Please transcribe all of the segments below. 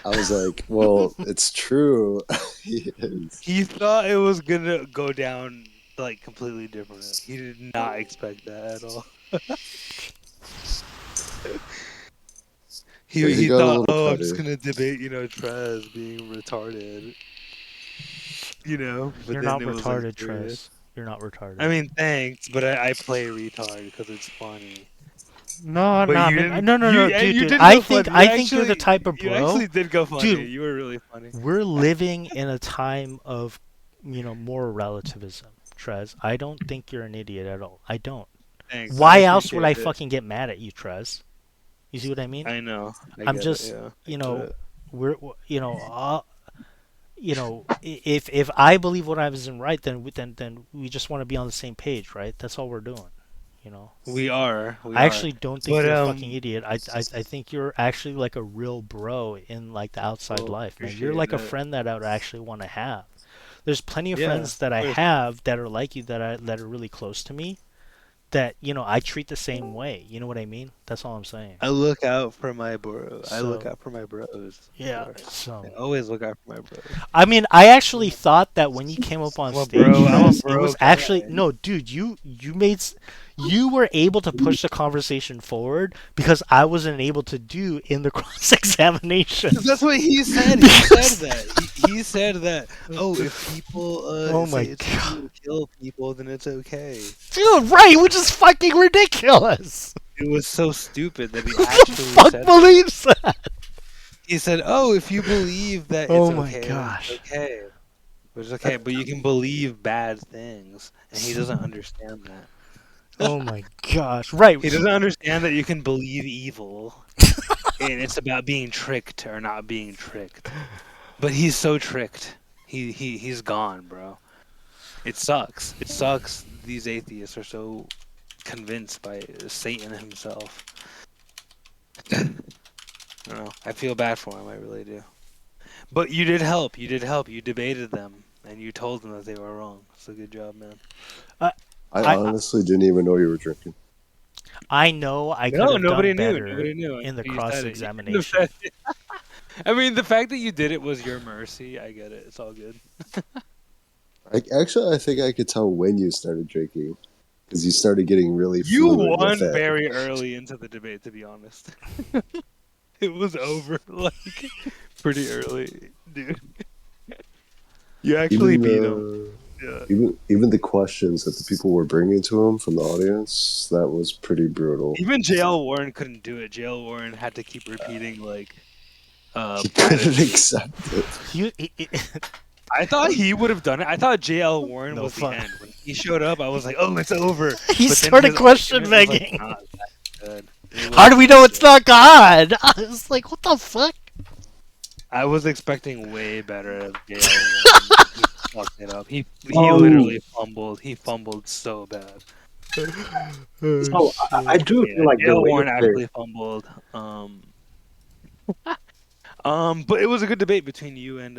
I was like, well, it's true. He is. He thought it was gonna go down like completely different. He did not expect that at all. So he He got a thought, little oh, I'm just petty. gonna debate, Trez being retarded, but You're then not it was like retarded, serious. Trez. You're not retarded. I mean, thanks, but I play retard because it's funny. No, But no, you man. didn't. No, no, no, And dude, you dude. did I go think, funny. I think you're the type of You bro, actually did go funny. dude. You were really funny. We're living in a time of, moral relativism, Trez. I don't think you're an idiot at all. I don't. Thanks, I Why else would appreciate I it. fucking get mad at you, Trez? You see what I mean? I know. I I'm get it. just, Yeah, I you get know, it. we're, if I believe what I was in right, then we just want to be on the same page, right? That's all we're doing, you know. We are. We I are. actually don't think But you're a fucking idiot. I think you're actually like a real bro in like the outside well, life, man. You're appreciate like a it. friend that I would actually want to have. There's plenty of Yeah, friends of that I course. have that are like you that are really close to me that I treat the same way. You know what I mean? That's all I'm saying. I look out for my bros. I look So out for my bros. Of yeah, course. I so always look out for my bros. I mean, I actually thought that when you came up on I'm a stage, bro. I'm a Trez, it bro was actually guy. no, dude. You were able to push the conversation forward because I wasn't able to do in the cross examination. That's what he said. He said that. He said that. Oh, if people Oh say my it's god, okay to kill people, then it's okay. dude, right? Which is fucking ridiculous. It was so stupid that he Who the actually fuck said that. believes that? He said, "Oh, if you believe that it's Oh my okay, then it's gosh. okay. It's okay, but you can believe bad things." And he doesn't understand that. Oh my gosh. Right. He doesn't understand that you can believe evil, and it's about being tricked or not being tricked. But he's so tricked. He's gone, bro. It sucks. It sucks. These atheists are so convinced by Satan himself. I don't know. I feel bad for him. I really do. But you did help. You did help. You debated them, and you told them that they were wrong. So good job, man. I, I I honestly didn't even know you were drinking. I know I could No, have done nobody knew. better Nobody knew in the until you cross said it. You couldn't have examination. said it. I mean, the fact that you did it was your mercy. I get it. It's all good. I think I could tell when you started drinking because you started getting really You fluid with won it. very early into the debate, to be honest. It was over like pretty early, dude. You actually beat him. Yeah. Even the questions that the people were bringing to him from the audience, that was pretty brutal. Even JL Warren couldn't do it. JL Warren had to keep repeating like He couldn't platitudes. accept it. I thought he would have done it. I thought JL Warren No was the fun. end. When he showed up, I was like, "Oh, it's over." He But then started his question argument was, begging. not that good. It How do was we know it's bullshit. not God? I was like, what the fuck? I was expecting way better of JL Warren. He fucked it up. He literally fumbled. He fumbled so bad. So I do Yeah, feel like the JL way Warren that actually fumbled. But it was a good debate between you and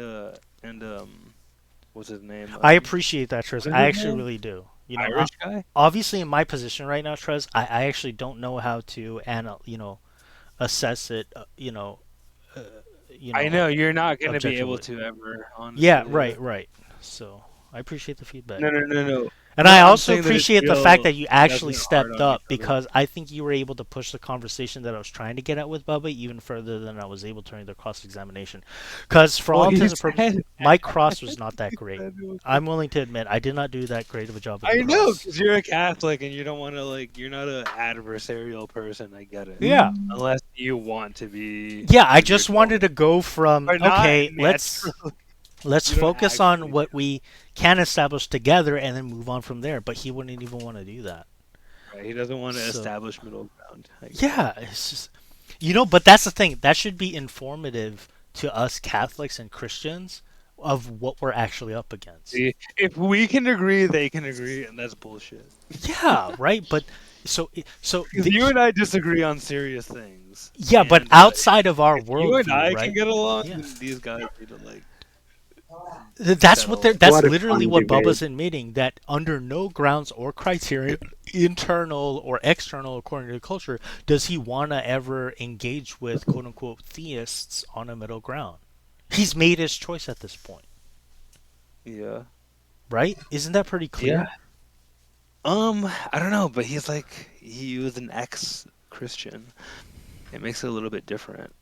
what's his name? I appreciate that, Trez. What's I his actually name? really do. Irish guy. Obviously, in my position right now, Trez, I actually don't know how to assess it. Uh, I know you're not gonna be able objectively. to ever. Honestly, Yeah, right. So I appreciate the feedback. No. And No, I I'm also saying that it's appreciate the fact real. that you You guys actually went hard stepped on each up other. because I think you were able to push the conversation that I was trying to get at with Bubba even further than I was able to during the cross examination. Because for all Well, he intents and purposes, said. my cross was not that He great. said it was- I'm willing to admit I did not do that great of a job with I the know, cross. because you're a Catholic and you don't want to you're not an adversarial person. I get it. Yeah. Unless you want to be. Yeah, I 'Cause you're just wanted to go from Or not okay, let's naturally. let's You don't focus on actually what do we can establish together and then move on from there. But he wouldn't even want to do that. Right, he doesn't want to So- establish middle ground. I get Yeah, it's just but that's the thing. That should be informative to us Catholics and Christians of what we're actually up against. See, if we can agree, they can agree, and that's bullshit. Yeah, right. But so Because you and I disagree on serious things. yeah, but and, outside of our if you and worldview, I right? can get along, Yeah. then these guys need to That's what they're. That's What a literally fun what debate. Bubba's admitting. That under no grounds or criteria, internal or external, according to the culture, does he want to ever engage with "quote unquote" theists on a middle ground. He's made his choice at this point, Yeah. right? Isn't that pretty clear? I don't know, but he was an ex-Christian. It makes it a little bit different.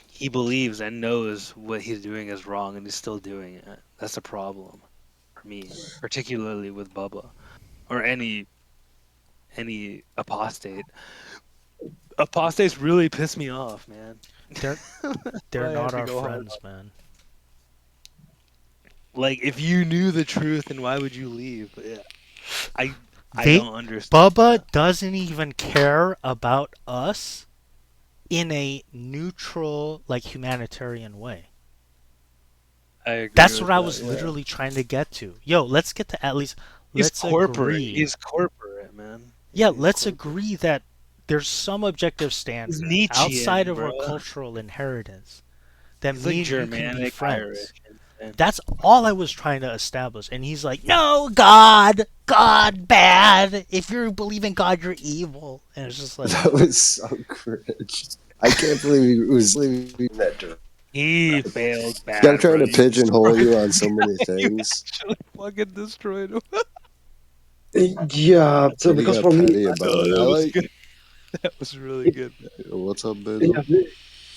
He believes and knows what he's doing is wrong, and he's still doing it. That's a problem for me, particularly with Bubba or any apostate. Apostates really piss me off, man. They're Why I have not to our go hard friends, man. Like, if you knew the truth, then why would you leave? Yeah. I They don't understand. Bubba that. doesn't even care about us in a neutral, like humanitarian way. I agree. That's with what I that, was yeah. literally trying to get to. Yo, let's get to at least He's let's corporate. agree. He's corporate, man. Yeah, He's let's corporate. agree that there's some objective standard Nietzschean, outside of our bro. cultural inheritance that He's me like and you can be Germanic, friends. Irish. And That's all I was trying to establish. And he's like, no, God bad. If you believe in God, you're evil. And it's just like, That was so cringe. I can't believe he was leaving that direct. he failed bad. I'm trying to bro. pigeonhole you on so many You things. actually fucking destroyed him. Yeah, so What do you because got for me, petty about it? I That was like. good. That was really good. What's up, Basil? yeah,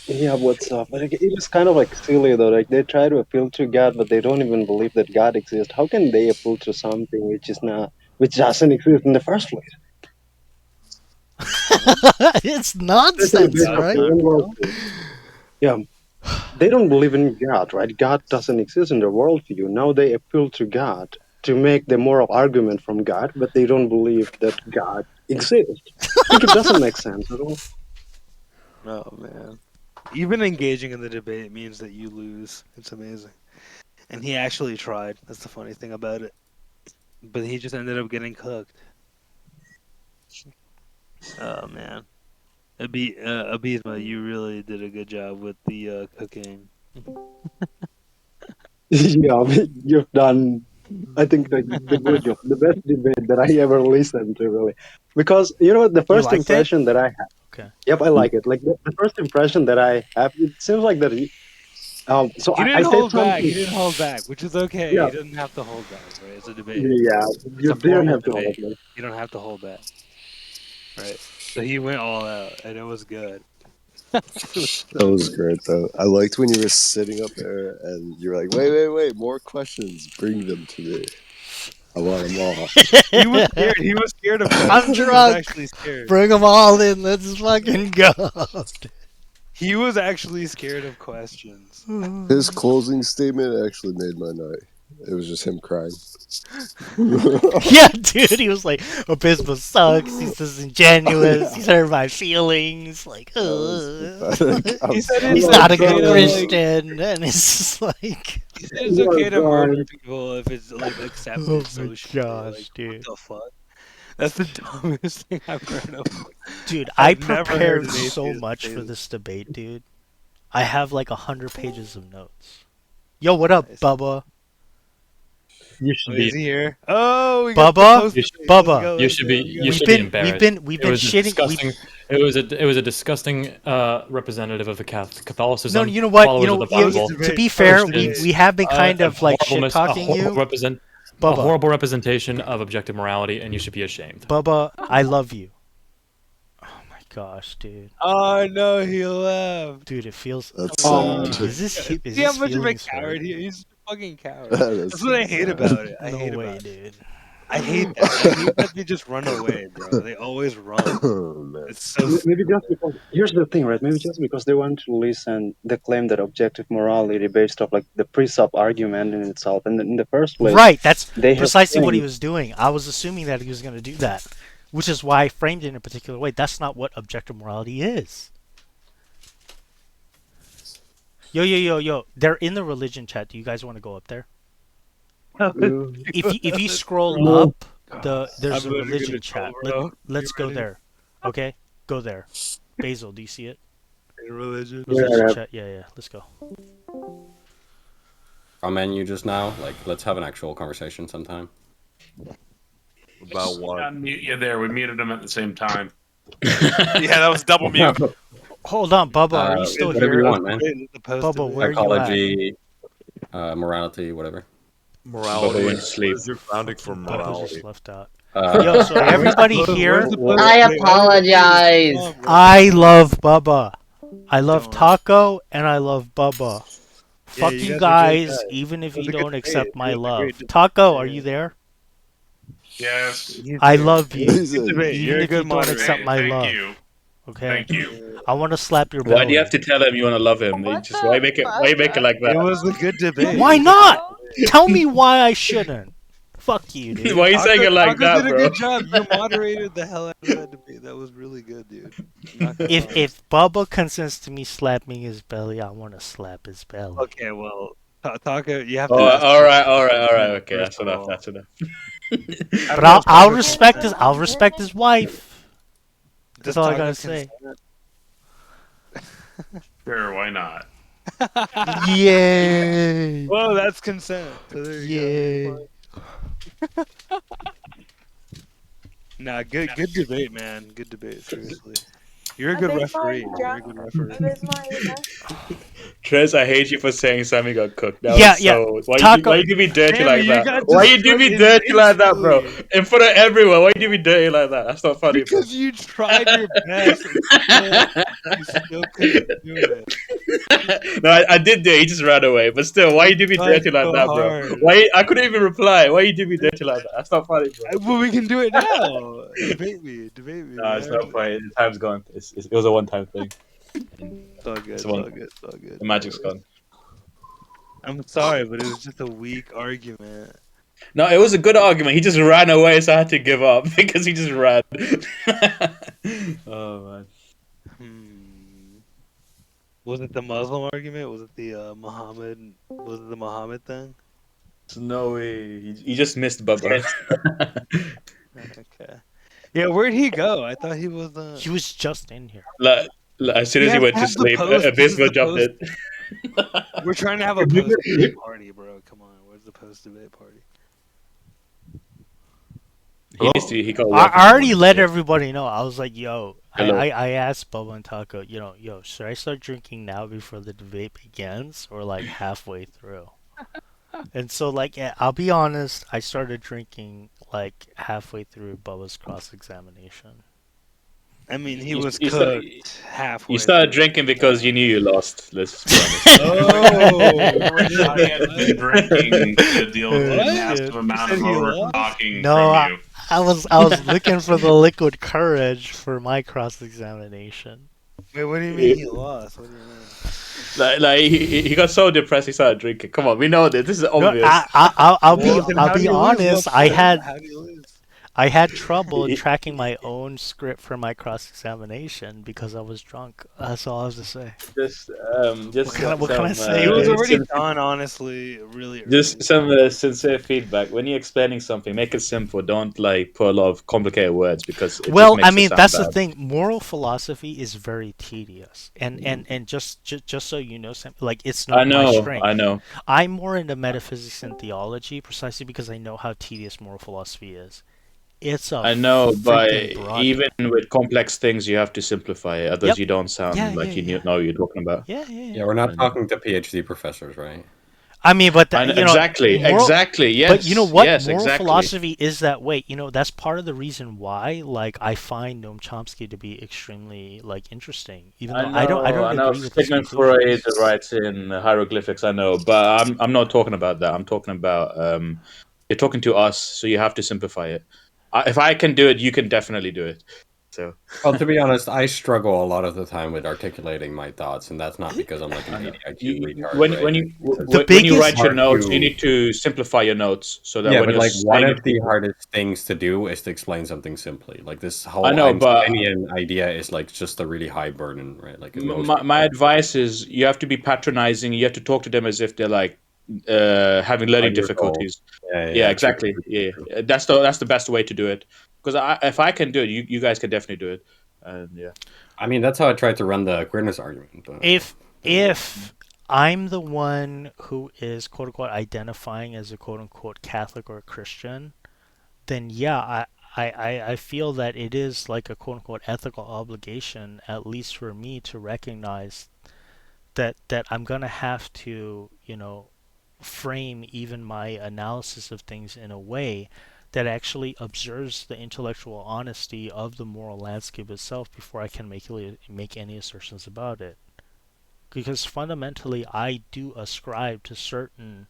yeah, what's up? Like, it is kind of like silly though. Like they try to appeal to God, but they don't even believe that God exists. How can they appeal to something which doesn't exist in the first place? it's Especially nonsense, based off right? their own worldview. Yeah, they don't believe in God, right? God doesn't exist in their worldview. Now they appeal to God to make the moral argument from God, but they don't believe that God exists. Like it doesn't make sense at all. Oh man. Even engaging in the debate means that you lose. It's amazing. And he actually tried. That's the funny thing about it. But he just ended up getting cooked. Oh man. Abisma, you really did a good job with the cooking. Yeah, I mean, you've done, I think, the good job, the best debate that I ever listened to, really. Because, you know, the You first liked it? impression that I have, Okay. yep, I like it. Like, the first impression that I have, it seems like that, so He I didn't said hold back. He something, didn't hold back, which is okay. yeah, He doesn't have to hold back, right? It's a debate. yeah, It's you a didn't formal have to hold debate. me. You don't have to hold back, right? So he went all out, and it was good. That was great, though. I liked when you were sitting up there and you were like, wait, more questions. Bring them to me. I want them all. He was scared. He was scared of questions. I'm He was drunk. actually scared. Bring them all in. Let's fucking go. He was actually scared of questions. His closing statement actually made my night. It was just him crying. Yeah, dude, he was like, Abysmal sucks. He's disingenuous. He's hurt my feelings. Like, That was pathetic. He said I'm he's it's not a okay good to, like, Christian, and it's just like, he said it's You are okay to murder fine. people if it's like accepted oh my socially. gosh, Like, dude. what the fuck? That's the dumbest thing I've heard of. Dude, I I've never heard prepared an so atheist much say for this. this debate, dude. I have like 100 pages of notes. Yo, what up, Nice. Bubba? You should Oh, is be. he here? Oh, we got Bubba? the post- You should- let's Bubba. go, You let's should go, be. let's You go. should be embarrassed. We've It been was a shitting. disgusting. It was a disgusting representative of the Catholicism. No, you know what? Followers of the Bible. To be fair, Debate. we have been kind a of like horrible shit mis- talking you. a Bubba, horrible representation of objective morality, and you should be ashamed. Bubba, I love you. Oh my gosh, dude. Oh no, he left. Dude, it feels. That's Dude, sad. is this See is how this much of a feelings coward hurt? he is? He's a fucking coward. That is That's what I hate sad. about it. I No hate way, about it. dude. I hate that. I hate that they just run away, bro. They always run. Oh, man. It's so Maybe just stupid. because, here's the thing, right? Maybe just because they want to listen, they claim that objective morality based off like the pre-sup argument in itself. And in the first place, Right, that's they have precisely what he claimed, was doing. I was assuming that he was going to do that, which is why I framed it in a particular way. That's not what objective morality is. Yo. They're in the religion chat. Do you guys want to go up there? If you scroll No. up, there's I'm a literally religion gonna chat. go, bro. Let's You go ready? there. Okay, go there. Basil, do you see it? Religion. Yeah. Religion chat. Yeah. Let's go. menu just now. Like, let's have an actual conversation sometime. About what? Unmute you there. We muted him at the same time. Yeah, that was double mute. Hold on, Bubba, are you still whatever here? you want, man. Bubba, where are you at? Psychology, morality, whatever. Morality. Bubba went to sleep. What is your grounding for Bubba morality? just left out. Uh, Yo, so everybody here, I apologize. I love Bubba. I love Taco, and I love Bubba. Fuck you you guys are great guys, guys. even if That was you a good don't debate. accept my It was a love. great debate. Taco, are you there? Yes. I love you, He's a- Debate. You're even a if good you don't moderator. accept my Thank love. you. Okay? Thank you. I want to slap your Why belly. do you have to tell him you want to love him? What Just the why make it like It that? was a good debate. Why not? Tell me why I shouldn't. Fuck you, dude. Why are you saying it like Taco that, did a bro? good job. You moderated the hell out of that debate. That was really good, dude. I'm not gonna lie. If Bubba consents to me slapping his belly, I want to slap his belly. Okay, well, Taco, you have Oh, to. ask all right. Okay, first that's of enough. all. That's enough. But I'll respect his. I'll respect his wife. That's all I gotta say. Sure, why not? Yay! Well, that's consent. So there you go. Nah, good debate, man. Good debate, seriously. You're a good referee. You're a good referee. Trez, I hate you for saying Sammy got cooked. That Yeah, was yeah. so. Why Taco- you do me dirty Sammy, like you that? got Why you do me destroyed dirty like that, bro? instantly. In front of everyone. Why you do me dirty like that? That's not funny, bro. Because you tried your best and you still couldn't do it. No, I did do it. He just ran away. But still, why you do me Tried dirty like so that, bro? hard. Why I couldn't even reply. Why you do me dirty like that? That's not funny, bro. Well, we can do it now. Debate me. No, it's man. not funny. The time's gone. It was a one-time thing. It's all good. It's It's one- all good. It's all good. The magic's gone. I'm sorry, but it was just a weak argument. No, it was a good argument. He just ran away, so I had to give up because he just ran. Oh man. Was it the Muslim argument? Was it the Muhammad? Was it the Muhammad thing? No way. You just missed Bubba. Okay. Yeah, where'd he go? I thought he was. He was just in here. As soon as We he have went to to have the sleep, post. This is Abisma the jumped post. in. We're trying to have a post debate party, bro. Come on, where's the post debate party? He got I already let everybody know. I was like, yo, Hello. I asked Bubba and Taco, yo, should I start drinking now before the debate begins or like halfway through? And so, like, yeah, I'll be honest, I started drinking like halfway through Bubba's cross-examination. I mean, he You- was you cooked start- halfway. You started through. drinking because you knew you lost. Let's be honest. I had been drinking to deal with the What? massive amount of You said he over lost? talking No, from you. I was looking for the liquid courage for my cross-examination. Wait, what do you mean he lost? What do you mean? Like he got so depressed he started drinking. Come on, we know this. This is No, obvious. I'll Well, then be how do you lose? honest. What I point? had How do you lose? I had trouble tracking my own script for my cross-examination because I was drunk. That's all I have to say. Just What can I say, He was dude? already done, honestly, really early. Just some sincere feedback. When you're explaining something, make it simple. Don't like put a lot of complicated words because it Well, just makes I it mean, sound that's the bad. thing. Moral philosophy is very tedious, and just so you know, Sam, like it's not I my know, strength. I know. I'm more into metaphysics and theology precisely because I know how tedious moral philosophy is. It's a I know, but freaking broad- even with complex things, you have to simplify it. Otherwise, Yep. you don't sound Yeah, like yeah, you yeah. know what you're talking about. Yeah. Yeah, we're not talking to PhD professors, right? I mean, but I know, you know, exactly, moral- exactly. Yes, But you know what? Yes, Moral exactly. philosophy is that way. You know, that's part of the reason why, like, I find Noam Chomsky to be extremely, like, interesting. Even though I don't agree with his Sigmund Freud conclusions. writes in hieroglyphics. I know, but I'm not talking about that. I'm talking about you're talking to us, so you have to simplify it. If I can do it, you can definitely do it. So, Well, to be honest, I struggle a lot of the time with articulating my thoughts, and that's not because I'm like an ADHD retard. when right? when you Because when you biggest- write your hard notes, to- you need to simplify your notes so that yeah, when but you're like one saying of it, the hardest things to do is to explain something simply. Like this whole I know, but- Einsteinian idea is like just a really high burden, right? Like most my advice is you have to be patronizing. You have to talk to them as if they're like having learning Your difficulties. goal. Yeah, exactly. Yeah, that's the best way to do it. Because if I can do it, you guys can definitely do it. And yeah, I mean, that's how I tried to run the queerness argument. If I'm the one who is quote unquote identifying as a quote unquote Catholic or a Christian, then yeah, I feel that it is like a quote unquote ethical obligation, at least for me, to recognize that I'm gonna have to, frame even my analysis of things in a way that actually observes the intellectual honesty of the moral landscape itself before I can make any assertions about it. Because fundamentally, I do ascribe to certain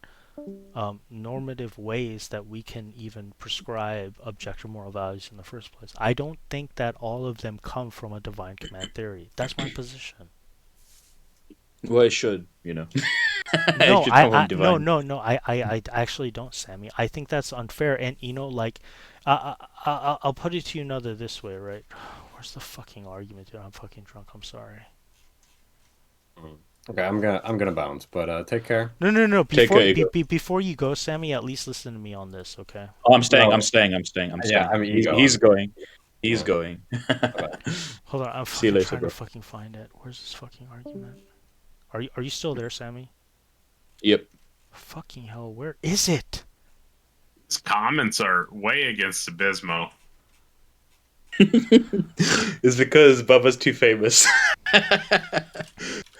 normative ways that we can even prescribe objective moral values in the first place. I don't think that all of them come from a divine command theory. That's my position. Well, it should, No, it should come from no, divine. no, no. I actually don't, Sammy. I think that's unfair. And like, I'll put it to you another this way, right? Where's the fucking argument, dude? I'm fucking drunk. I'm sorry. Okay, I'm gonna bounce, but take care. No. Take Before care, Igor. before you go, Sammy, at least listen to me on this, okay? Oh, I'm staying. No. I'm staying. I'm staying. I'm staying. Yeah, I'm he's, ego. he's going. He's Yeah. going. Hold on, I'm See you fucking later, trying bro. to fucking find it. Where's this fucking argument? Are you still there, Sammy? Yep. Fucking hell, where is it? His comments are way against Abysmo. It's because Bubba's too famous.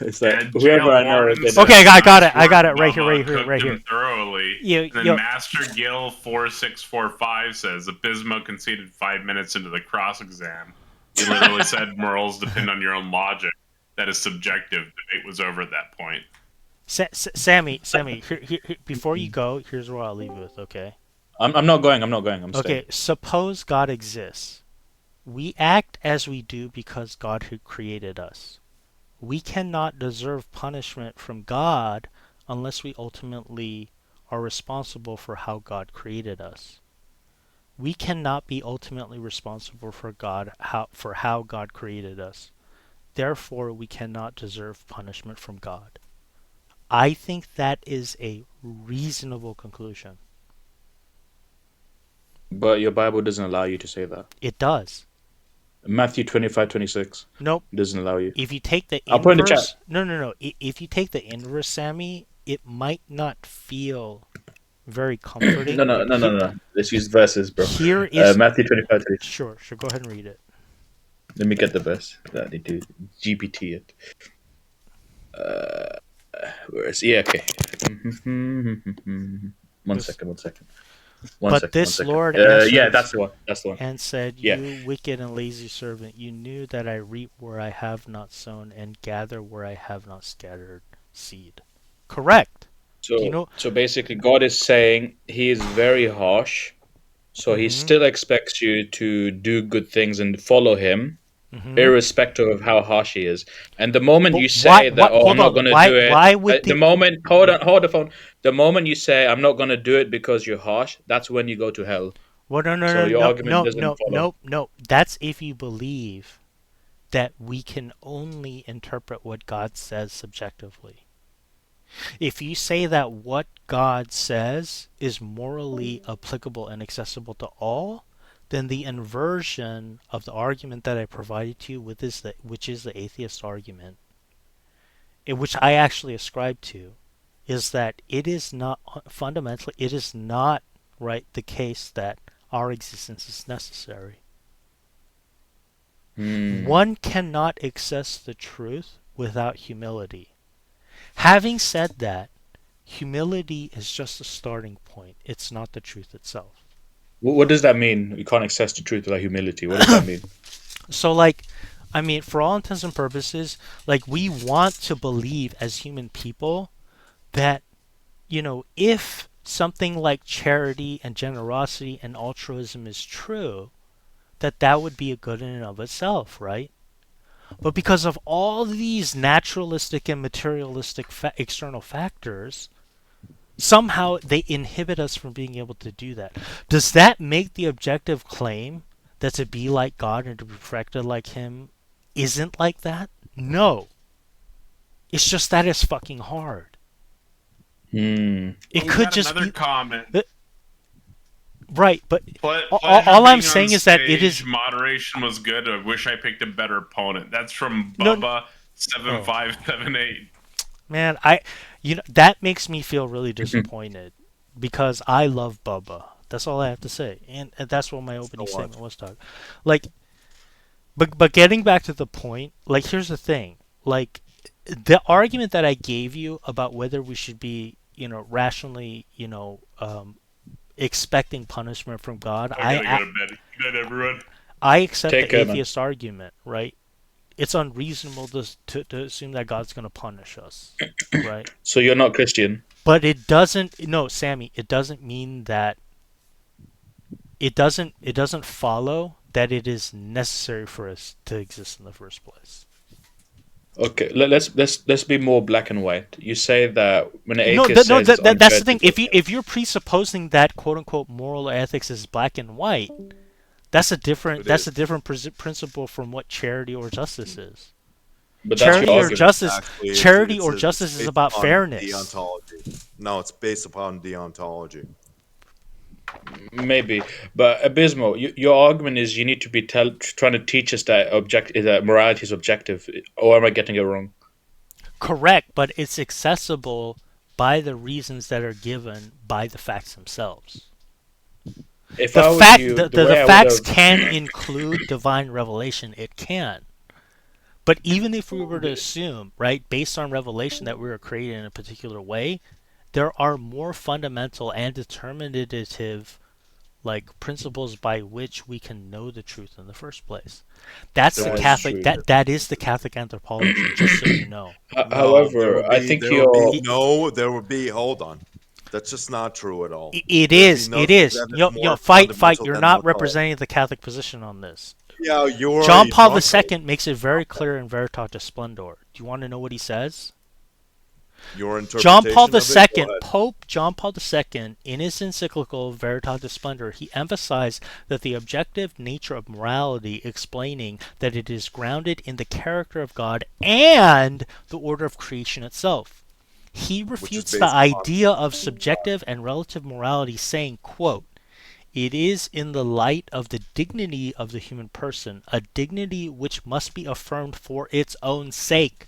It's like And whoever I Jail know. Warden Then says Okay, I got it. I Master got it right here, Bubba right here, cooked right him here. thoroughly. Yo, And then yo. Master Gill 4645 says Abysmo conceded 5 minutes into the cross exam. He literally said morals depend on your own logic. That is subjective. Debate was over at that point. Sammy, here, before you go, here's what I'll leave you with, okay? I'm not going. I'm not going. I'm Okay, staying. suppose God exists. We act as we do because God who created us. We cannot deserve punishment from God unless we ultimately are responsible for how God created us. We cannot be ultimately responsible for how God created us. Therefore, we cannot deserve punishment from God. I think that is a reasonable conclusion. But your Bible doesn't allow you to say that. It does. Matthew 25:26 Nope. doesn't allow you. If you take the I'll put in the inverse, chat. no. If you take the inverse, Sammy, it might not feel very comforting. No. Let's use verses, bro. Here is Matthew 25:26. sure. Go ahead and read it. Let me get the verse. I need to GPT it. Where is? Yeah, okay. One second. But this Lord Yeah, answered that's the one. That's the one. and said, Yeah. "You wicked and lazy servant, you knew that I reap where I have not sown and gather where I have not scattered seed." Correct. So, Do you know? so basically, God is saying He is very harsh. So He Mhm. still expects you to do good things and follow Him, Mhm. irrespective of how harsh He is. And the moment But you say that, "Oh, I'm hold not on. going to do it," Why would the moment, hold the phone. The moment you say, "I'm not going to do it because you're harsh," that's when you go to hell. Well, So your argument doesn't follow. no. That's if you believe that we can only interpret what God says subjectively. If you say that what God says is morally applicable and accessible to all, then the inversion of the argument that I provided to you which is the atheist argument, in which I actually ascribe to, is that it is not fundamentally, it is not right the case that our existence is necessary. One cannot access the truth without humility. Having said that, humility is just a starting point. It's not the truth itself. What does that mean? You can't access the truth without humility. What does that mean? So, for all intents and purposes, we want to believe as human people that, if something like charity and generosity and altruism is true, that would be a good in and of itself, right? But because of all these naturalistic and materialistic external factors, somehow they inhibit us from being able to do that. Does that make the objective claim that to be like God and to be perfected like Him isn't like that? No. It's just that it's fucking hard. It could just another be comment. Right, but Pleasure all I'm being saying on is that it is stage. Moderation was good. I wish I picked a better opponent. That's from No, Bubba 7578. Man, that makes me feel really disappointed because I love Bubba. That's all I have to say, and that's what my opening So statement what? was talking. Like, but getting back to the point, like here's the thing, like the argument that I gave you about whether we should be, rationally, expecting punishment from God, I gotta go to bed. Good night, everyone. I accept Take the care, man. atheist argument, right? It's unreasonable to assume that God's going to punish us, right? So you're not Christian. But it doesn't. No, Sammy. It doesn't mean that. It doesn't follow that it is necessary for us to exist in the first place. Okay, let's be more black and white. You say that when an No, atheist no. says it's That's unfair the thing. to If you're presupposing that quote unquote moral ethics is black and white, that's a different It that's is. a different principle from what charity or justice is. but that's your Charity or argument. justice, Actually, charity it's or a- justice it's is based about upon fairness. Deontology. No, it's based upon deontology. Maybe, but Abysmal, your argument is you need to be trying to teach us that morality is objective, or am I getting it wrong? Correct, but it's accessible by the reasons that are given by the facts themselves. If The I was fact you, the way I would facts have- can include divine revelation. It can. But even if we were to assume, right, based on revelation that we were created in a particular way, there are more fundamental and determinative principles by which we can know the truth in the first place. That's the That's Catholic true. that is the Catholic anthropology, just so you know. However, I think you're. There would be. Hold on, that's just not true at all. It There'd be is. It nothing is. that is Yo, more fight. fundamental You're than not morality. representing the Catholic position on this. Yeah, you're John already Paul drunk. II makes it very clear in Veritatis Splendor. Do you want to know what he says? Your interpretation John Paul of it? Go II, ahead. Pope John Paul II, in his encyclical Veritatis Splendor, he emphasized that the objective nature of morality, explaining that it is grounded in the character of God and the order of creation itself. He refutes based the upon- idea of subjective and relative morality, saying, quote, "It is in the light of the dignity of the human person, a dignity which must be affirmed for its own sake,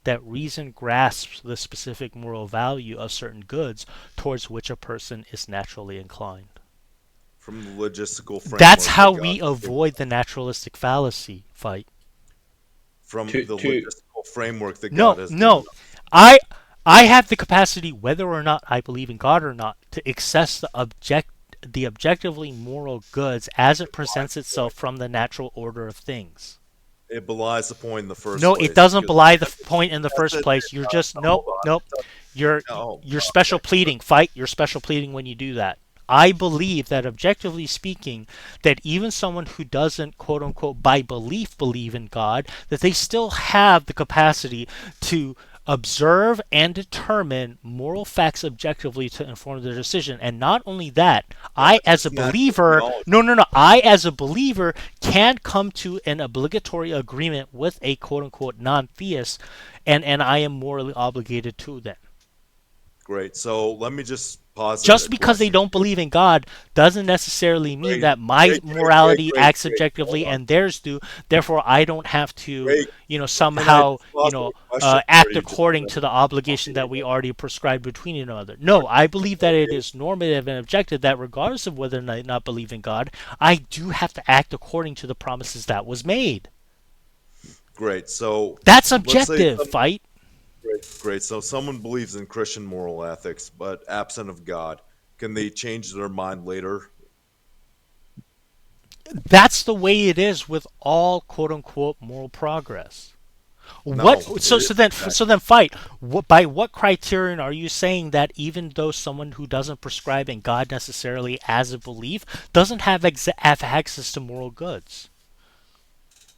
that reason grasps the specific moral value of certain goods towards which a person is naturally inclined." From the logistical framework. That's how that we God- avoid the naturalistic fallacy fight. From To- the to- logistical framework that No, God has no. given us. I have the capacity, whether or not I believe in God or not, to access the objectively moral goods as it presents itself from the natural order of things. It belies the point in the first No, place. it doesn't because- belie the point in the first it. place. You're just nope, Hold on. nope. You're No. special pleading. Fight. You're special pleading when you do that. I believe that objectively speaking, that even someone who doesn't quote unquote by belief believe in God, that they still have the capacity to observe and determine moral facts objectively to inform their decision. And not only that, I as a That's believer, theology. no, I as a believer can come to an obligatory agreement with a quote unquote non-theist, and I am morally obligated to them. Great. So let me just pause. Just because they don't believe in God doesn't necessarily mean Great, that my great, morality great, acts great. objectively Hold on. and theirs do. Therefore, I don't have to, Great. somehow, just pause the question act before you just- according to the obligation that we already prescribed between each other. No, I believe that it is normative and objective that regardless of whether or not I not believe in God, I do have to act according to the promises that was made. Great. So That's let's say objective, some- fight. Great. So someone believes in Christian moral ethics, but absent of God. Can they change their mind later? That's the way it is with all quote unquote moral progress. No, What it so isn't so then fight. By what criterion are you saying that even though someone who doesn't prescribe in God necessarily as a belief doesn't have access to moral goods?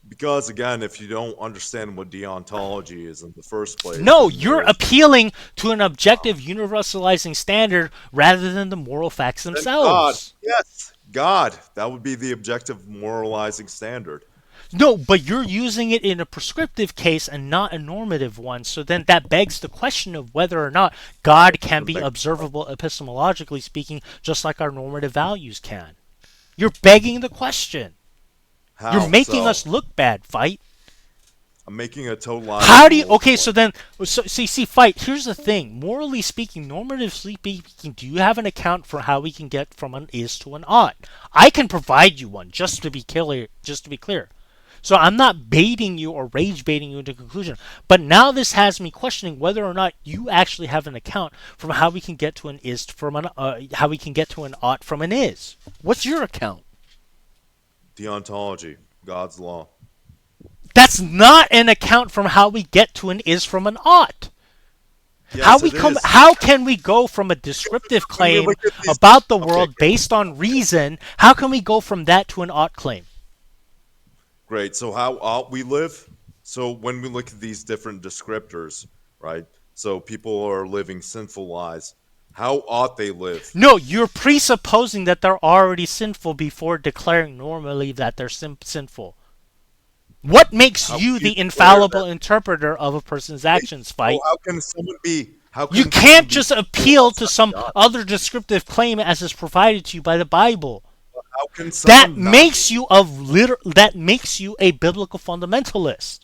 Because again, if you don't understand what deontology is in the first place, No, then you're there's- appealing to an objective universalizing standard rather than the moral facts then themselves. God, yes, God. That would be the objective moralizing standard. No, but you're using it in a prescriptive case and not a normative one. So then that begs the question of whether or not God can be observable epistemologically speaking, just like our normative values can. You're begging the question. How You're making so? us look bad, fight. I'm making a total. How do you? Okay, so then, so see, fight. Here's the thing. Morally speaking, normatively speaking, do you have an account for how we can get from an is to an ought? I can provide you one, just to be clear. Just to be clear. So I'm not baiting you or rage baiting you into conclusion. But now this has me questioning whether or not you actually have an account from how we can get to an is from an how we can get to an ought from an is. What's your account? Deontology, God's law. That's not an account from how we get to an is from an ought. Yes, How we it come? is. How can we go from a descriptive claim look at these- about the world based on reason? How can we go from that to an ought claim? Great. So how ought we live? So when we look at these different descriptors, right? So people are living sinful lives. How ought they live? No, you're presupposing that they're already sinful before declaring normally that they're sinful. What makes How you can you the infallible declare interpreter of a person's actions, Fight? How can someone be? How can You someone can't be just sinful appeal to outside some God? other descriptive claim as is provided to you by the Bible. How can That someone not makes you that makes you a biblical fundamentalist.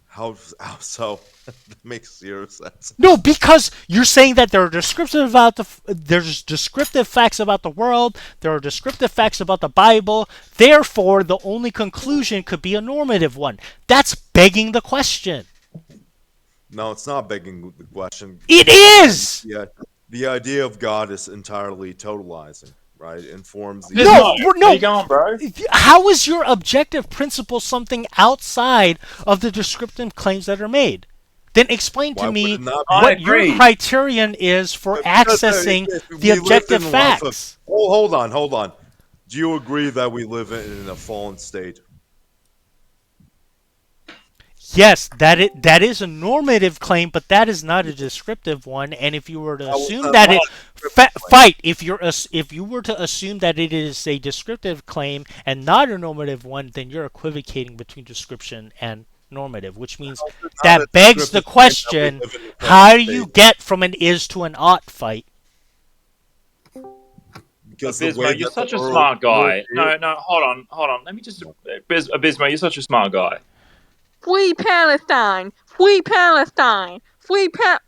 How so? That makes zero sense. No, because you're saying that there are there's descriptive facts about the world, there are descriptive facts about the Bible, therefore the only conclusion could be a normative one. That's begging the question. No, it's not begging the question. It is! Yeah, the idea of God is entirely totalizing, right? Informs the No, Where no. you going, bro? How is your objective principle something outside of the descriptive claims that are made? Then explain Why to would me it not be? I what your agree. criterion is for Because, accessing if the we live objective in life of- facts. Oh, hold on. Do you agree that we live in a fallen state? Yes, that is a normative claim, but that is not a descriptive one. And if you were to That was assume not that a it descriptive fight, if you were to assume that it is a descriptive claim and not a normative one, then you're equivocating between description and normative, which means It's not that a begs the descriptive claim that we question: live in a how do fallen you state. get from an is to an ought, Fight? Because the Abismo, way you're that such the a world- smart guy. world No, hold on. Let me just. Abismo, you're such a smart guy. Free Palestine! Free Palestine! Free Pal.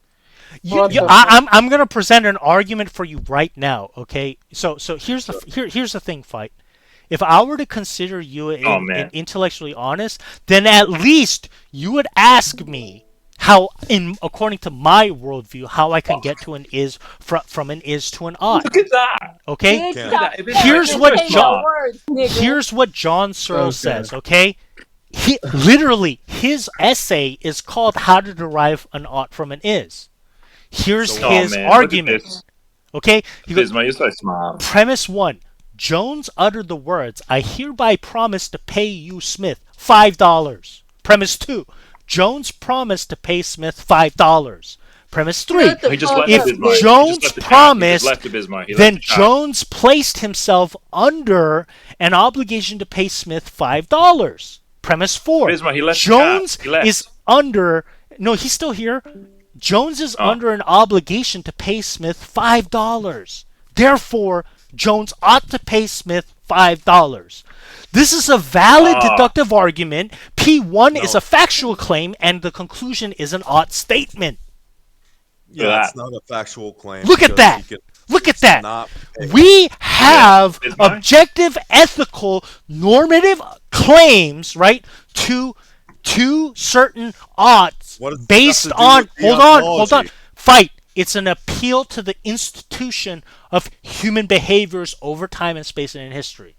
I'm gonna present an argument for you right now. Okay, so here's the thing, Fight. If I were to consider you intellectually honest, then at least you would ask me how, according to my worldview, how I can get to an is from an is to an ought. Look at that. Okay, Bitch, Okay. stop Here's saying what your John- words, nigga. here's what John Searle Okay. says. Okay, literally his essay is called "How to Derive an Ought from an Is." Here's Oh, his man, look at argument. this. Okay, he goes, Abismo, you're so smart. Premise 1. Jones uttered the words, "I hereby promise to pay you, Smith, $5. Premise 2. Jones promised to pay Smith $5. Premise 3. Shut the He just fuck left up, If Abismo. He just Jones left the chat. promised, He just left Abismo. He left then the chat. Jones placed himself under an obligation to pay Smith $5. Premise 4. Abismo, he left the Jones chat. He left. is under... No, he's still here. Jones is under an obligation to pay Smith $5. Therefore, Jones ought to pay Smith $5. This is a valid deductive argument. P1 is a factual claim, and the conclusion is an ought statement. Yeah, it's not a factual claim. Look at because that. he can- Look at it's that. not a- We have Yeah, Bismarck. objective, ethical, normative claims, right, to certain oughts What does that based have to do on... with Hold on. deontology? Fight. It's an appeal to the institution of human behaviors over time and space and in history.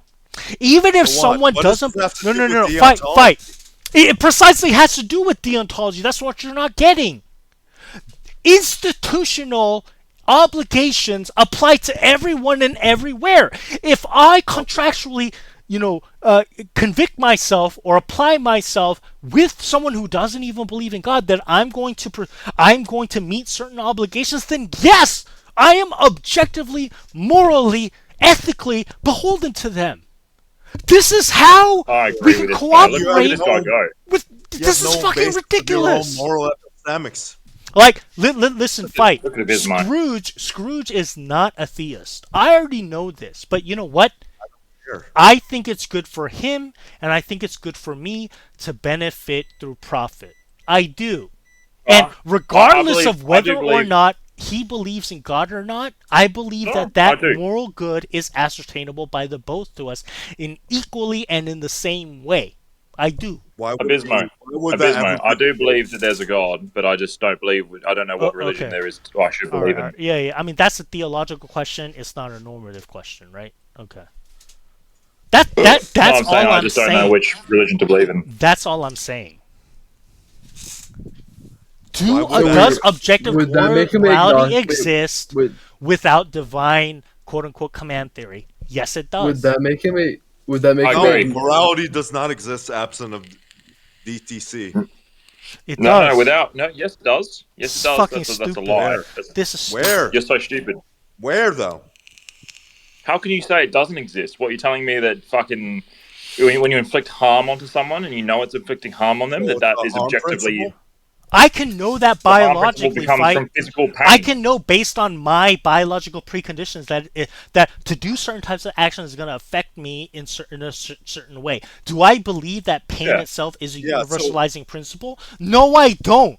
Even if For what? someone What does doesn't... this have to No, do no, with no. Fight. deontology? It precisely has to do with deontology. That's what you're not getting. Institutional obligations apply to everyone and everywhere. If I contractually, convict myself or apply myself with someone who doesn't even believe in God, that I'm going to meet certain obligations, then yes, I am objectively, morally, ethically beholden to them. This is how I we agree can with this guy. Look at cooperate this guy go. with. You This have is no fucking basis of your own ridiculous. moral epistemics. Like, listen, Fight. Look at Bismarck. Scrooge is not a theist. I already know this, but you know what? I think it's good for him, and I think it's good for me to benefit through profit. I do. And regardless of whether or not he believes in God or not, I believe that moral good is ascertainable by the both to us in equally and in the same way. I do. Abismo, I do believe that there's a God, but I just don't believe. I don't know what religion there is I should believe in. Yeah. I mean, that's a theological question. It's not a normative question, right? Okay. That's all I'm saying. I just don't know which religion to believe in. That's all I'm saying. Does objective morality exist without divine quote-unquote command theory? Yes, it does. Would that make him morality does not exist absent of DTC. It does. No, without. No, yes, it does. Yes, it does. Fucking that's stupid. a lie. This is where? You're so stupid. Where, though? How can you say it doesn't exist? What, you're telling me that fucking... When you inflict harm onto someone and you know it's inflicting harm on them, that is objectively... Principle? I can know that biologically. From physical pain. I can know based on my biological preconditions that to do certain types of actions is going to affect me in a certain way. Do I believe that pain itself is a universalizing principle? No, I don't.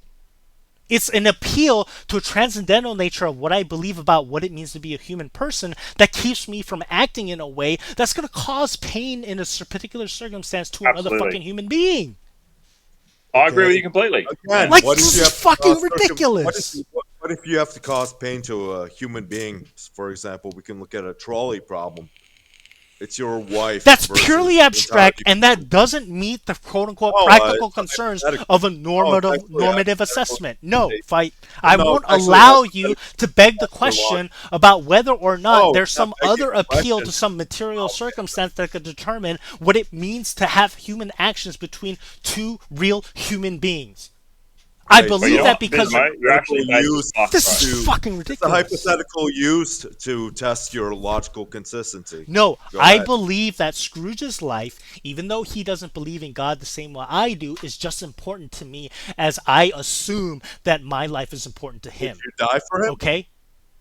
It's an appeal to a transcendental nature of what I believe about what it means to be a human person that keeps me from acting in a way that's going to cause pain in a particular circumstance to another fucking human being. I agree with you completely. Again, like, this is fucking ridiculous. What if you have to cause pain to a human being? For example, we can look at a trolley problem. It's your wife. That's purely abstract, and that doesn't meet the quote-unquote practical concerns of a normative assessment. No, I won't allow you to beg the question about whether or not there's some other appeal to some material circumstance that could determine what it means to have human actions between two real human beings. I believe that because this is fucking ridiculous. It's a hypothetical used to test your logical consistency. No, I believe that Scrooge's life, even though he doesn't believe in God the same way I do, is just important to me as I assume that my life is important to him. Would you die for him? Okay?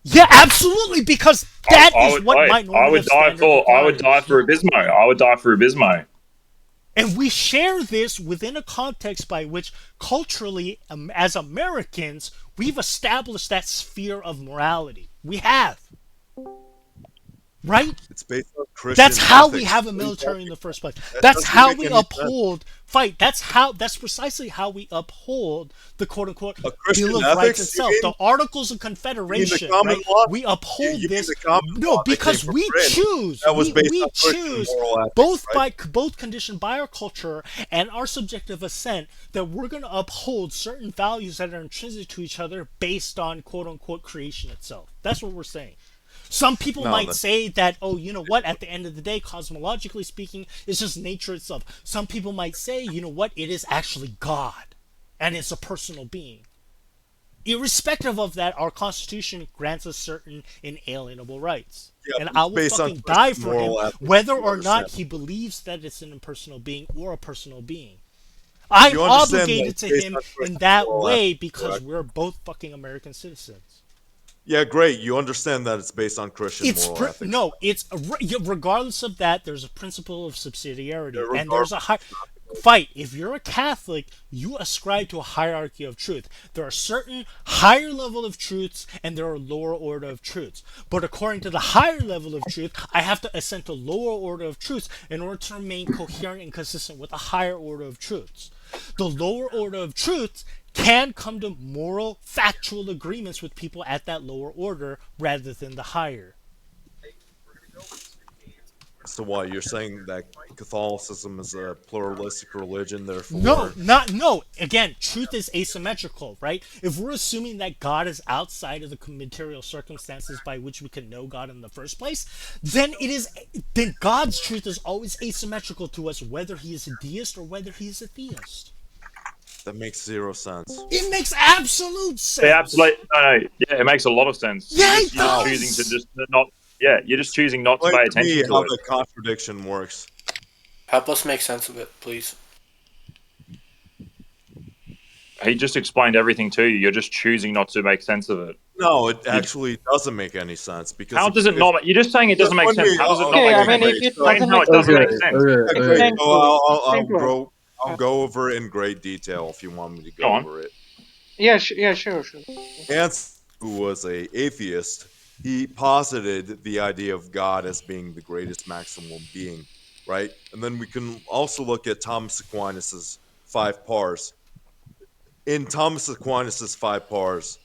Yeah, absolutely, because that is what my normative standard requires. I would die for Abismo. I would die for Abismo. And we share this within a context by which, culturally, as Americans, we've established that sphere of morality. We have. Right? It's based on Christian That's how ethics. we have a military in the first place. That's how we uphold fight. That's precisely how we uphold the quote-unquote Bill of Rights itself. The Articles of Confederation, right? We uphold this. No, because we choose. We choose both conditioned by our culture and our subjective assent that we're going to uphold certain values that are intrinsic to each other based on quote-unquote creation itself. That's what we're saying. Some people might say that, oh, you know what, at the end of the day, cosmologically speaking, it's just nature itself. Some people might say, you know what, it is actually God, and it's a personal being. Irrespective of that, our Constitution grants us certain inalienable rights. Yeah, and I will fucking die for him, whether or not he believes that it's an impersonal being or a personal being. I'm obligated to him in that way because we're both fucking American citizens. Yeah, great. You understand that it's based on Christian moral ethics. No, it's regardless of that. There's a principle of subsidiarity, and there's a fight. If you're a Catholic, you ascribe to a hierarchy of truth. There are certain higher level of truths, and there are lower order of truths. But according to the higher level of truth, I have to assent to lower order of truths in order to remain coherent and consistent with a higher order of truths. The lower order of truths can come to moral, factual agreements with people at that lower order rather than the higher. So what, you're saying that Catholicism is a pluralistic religion, therefore... No. Again, truth is asymmetrical, right? If we're assuming that God is outside of the material circumstances by which we can know God in the first place, then God's truth is always asymmetrical to us, whether he is a deist or whether he is a theist. That makes zero sense. It makes absolute sense. Yeah, absolutely. No. Yeah, it makes a lot of sense. Yeah, you're just choosing to just not. Yeah, you're just choosing not to pay attention to how it. the contradiction works. Help us make sense of it, please. He just explained everything to you. You're just choosing not to make sense of it. No, it actually doesn't make any sense because How does it not? You're just saying it doesn't make sense. How does it not Okay, make I sense? mean, if it Explain doesn't how make it doesn't Okay, make sense. okay, Okay, okay. so Explain to us. I'll go over it in great detail if you want me to Go go on. over it. Yeah, sure. Hans, who was a atheist, he posited the idea of God as being the greatest maximum being, right? And then we can also look at Thomas Aquinas's 5 pars. In Thomas Aquinas's 5 pars,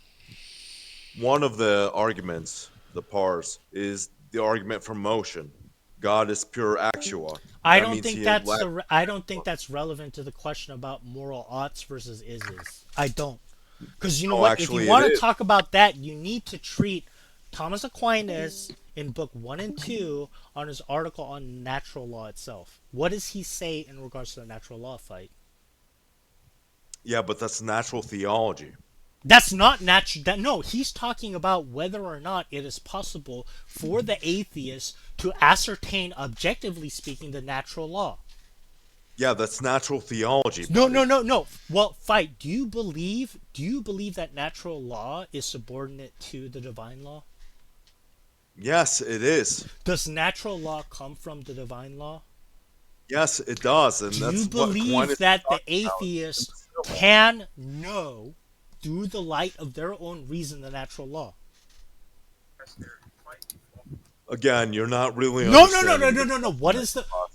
one of the arguments, the pars, is the argument for motion. God is pure actua. I That don't means think he that's elect- I don't think that's relevant to the question about moral oughts versus ises. I don't. Because you know No, what? actually, If you it want to is. talk about that, you need to treat Thomas Aquinas in book 1 and 2 on his article on natural law itself. What does he say in regards to the natural law fight? Yeah, but that's natural theology. That's not natural. No, he's talking about whether or not it is possible for the atheist to ascertain, objectively speaking, the natural law. Yeah, that's natural theology. No. buddy. Well, fight. Do you believe that natural law is subordinate to the divine law? Yes, it is. Does natural law come from the divine law? Yes, it does, and Do that's you what believe Aquinas that the talks about. atheist can know through the light of their own reason the natural law? Again, you're not really No. understanding.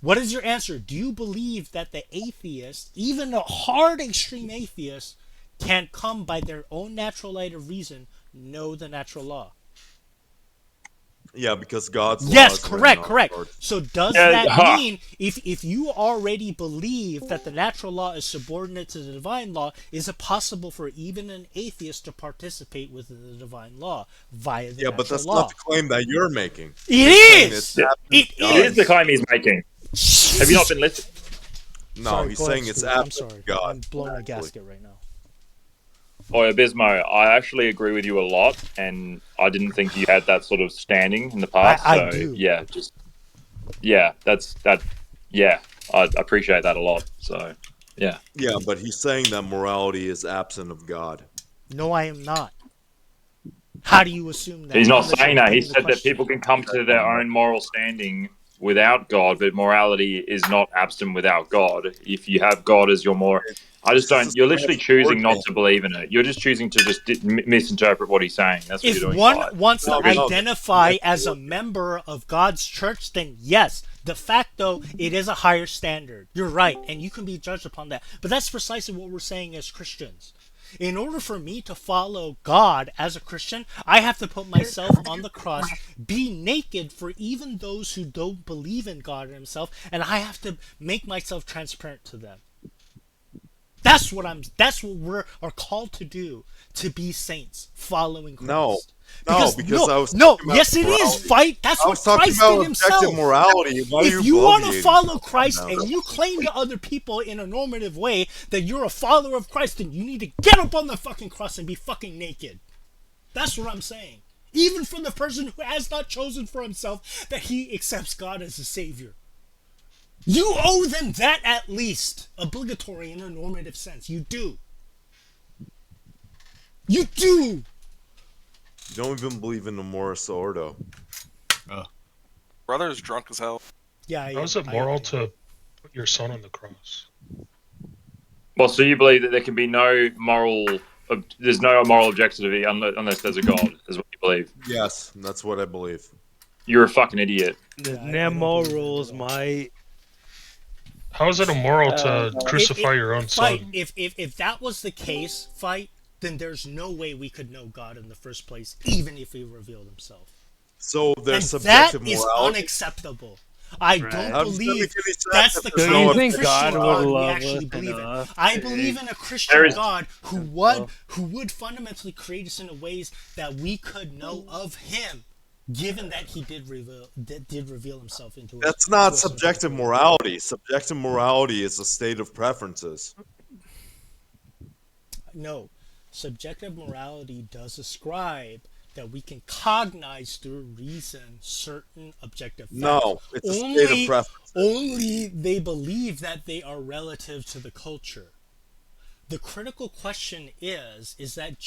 What is your answer? Do you believe that the atheist, even a hard extreme atheist, can come by their own natural light of reason know the natural law? Yeah, because God's Yes, law is written on correct. hearts. So does that mean if you already believe that the natural law is subordinate to the divine law, is it possible for even an atheist to participate within the divine law via the Yeah, natural but that's law? not the claim that you're making. It You're saying is! it's happening It to God. It is the claim he's making. Have you not been listening? No, Sorry, he's go ahead, saying it's Steve. I'm absent sorry. to God. I'm blowing a actually. gasket right now. Oh, Abismo, I actually agree with you a lot, and I didn't think you had that sort of standing in the past. I so do. yeah, Yeah, I appreciate that a lot. So yeah, Yeah, but he's saying that morality is absent of God. No, I am not. How do you assume that? he's not Unless saying you're that. He repeating the said that question. people can come to their own moral standing without God, but morality is not absent without God. If you have God as your more, I just don't. You're literally choosing not to believe in it. You're just choosing to just misinterpret what he's saying. That's what If you're doing. one Fight. wants to No, no, identify as a member of God's church, then yes. De facto, it is a higher standard. You're right, and you can be judged upon that. But that's precisely what we're saying as Christians. In order for me to follow God as a Christian, I have to put myself on the cross, be naked for even those who don't believe in God and Himself, and I have to make myself transparent to them. That's what we're are called to do, to be saints, following Christ. No, because I was no, talking about yes, it is. morality. Fight. That's I what was talking Christ about did Himself. objective morality. Why are If you want to bloviating follow yourself Christ now? and you claim to other people in a normative way that you're a follower of Christ, then you need to get up on the fucking cross and be fucking naked. That's what I'm saying. Even for the person who has not chosen for himself that he accepts God as a savior. You owe them that at least. Obligatory in a normative sense. You do. You do! You don't even believe in the Morris Ordo. Brother is drunk as hell. Yeah. How is it moral to put your son on the cross? Well, so you believe that there can be no moral, there's no moral objectivity unless there's a God, is what you believe. Yes, that's what I believe. You're a fucking idiot. The morals might. How is it immoral to crucify your own Fight. son? If that was the case, Fight, then there's no way we could know God in the first place, even if He revealed Himself. So there's And subjective that is morality. unacceptable. I don't How does that believe make any sense that's if the there's kind no of think Christian God would God we love actually us believe in. enough? I believe in a Christian is- God who would fundamentally create us in a ways that we could know of Him, given that He did reveal Himself into us. That's not subjective morality. Subjective morality is a state of preferences. No, subjective morality does ascribe that we can cognize through reason certain objective facts. No, it's a state of preference. Only they believe that they are relative to the culture. The critical question is it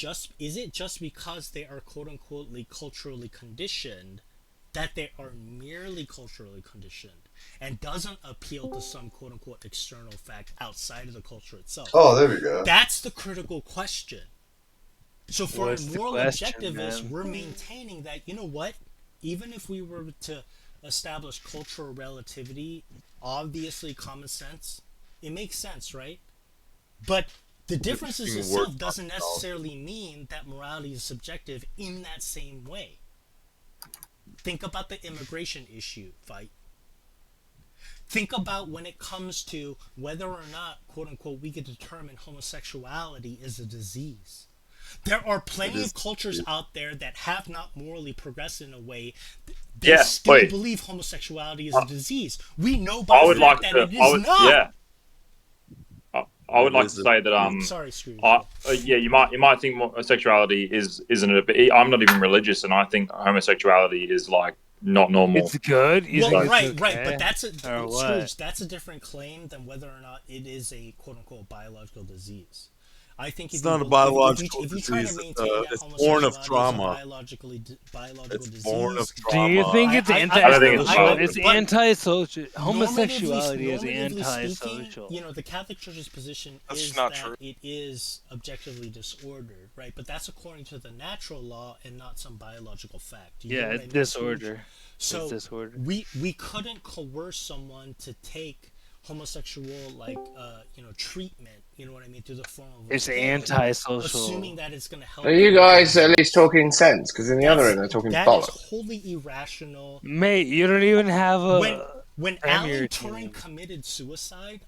just because they are quote unquote culturally conditioned that they are merely culturally conditioned and doesn't appeal to some quote unquote external fact outside of the culture itself? Oh, there we go. That's the critical question. So for What's a the moral question, objectivist, man? we're maintaining that, you know what? Even if we were to establish cultural relativity, obviously common sense, it makes sense, right? But the differences Interesting itself word doesn't myself. necessarily mean that morality is subjective in that same way. Think about the immigration issue, fight. Think about when it comes to whether or not, quote unquote, we can determine homosexuality is a disease. There are plenty of cultures out there that have not morally progressed in a way. They Yeah, still wait. believe homosexuality is a disease. We know by I would like fact that to. it is not. Yeah. I would It like is to a say that Sorry, Scrooge. yeah, you might think sexuality isn't it? But I'm not even religious, and I think homosexuality is like not normal. It's good. You Well, think it's right, okay? right, but that's a Or what? Scrooge. That's a different claim than whether or not it is a quote unquote biological disease. I think It's if you not a believe- biological if you try to disease. maintain that It's born of homosexuality is a trauma. biological It's disease, born of Do trauma. you think it's I don't think it's antisocial? biological. It's But antisocial. Homosexuality is normatively antisocial. speaking, the Catholic Church's position That's is not that true. it is objectively disordered, right? But that's according to the natural law and not some biological fact. Do you Yeah, know what it's I mean, Scrooge? disorder. So It's disorder. we couldn't coerce someone to take homosexual treatment. You know what I mean, through the form of It's pill, antisocial. assuming that it's going to help. Are you them. guys at least talking sense? Because in the other end, they're talking That is bollocks. wholly irrational. Mate, you don't even have When Premier Alan team. Turing committed suicide,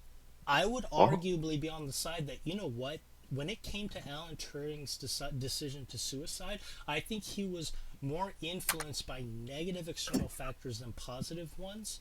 I would arguably be on the side that, you know what, when it came to Alan Turing's decision to suicide, I think he was more influenced by negative external factors than positive ones.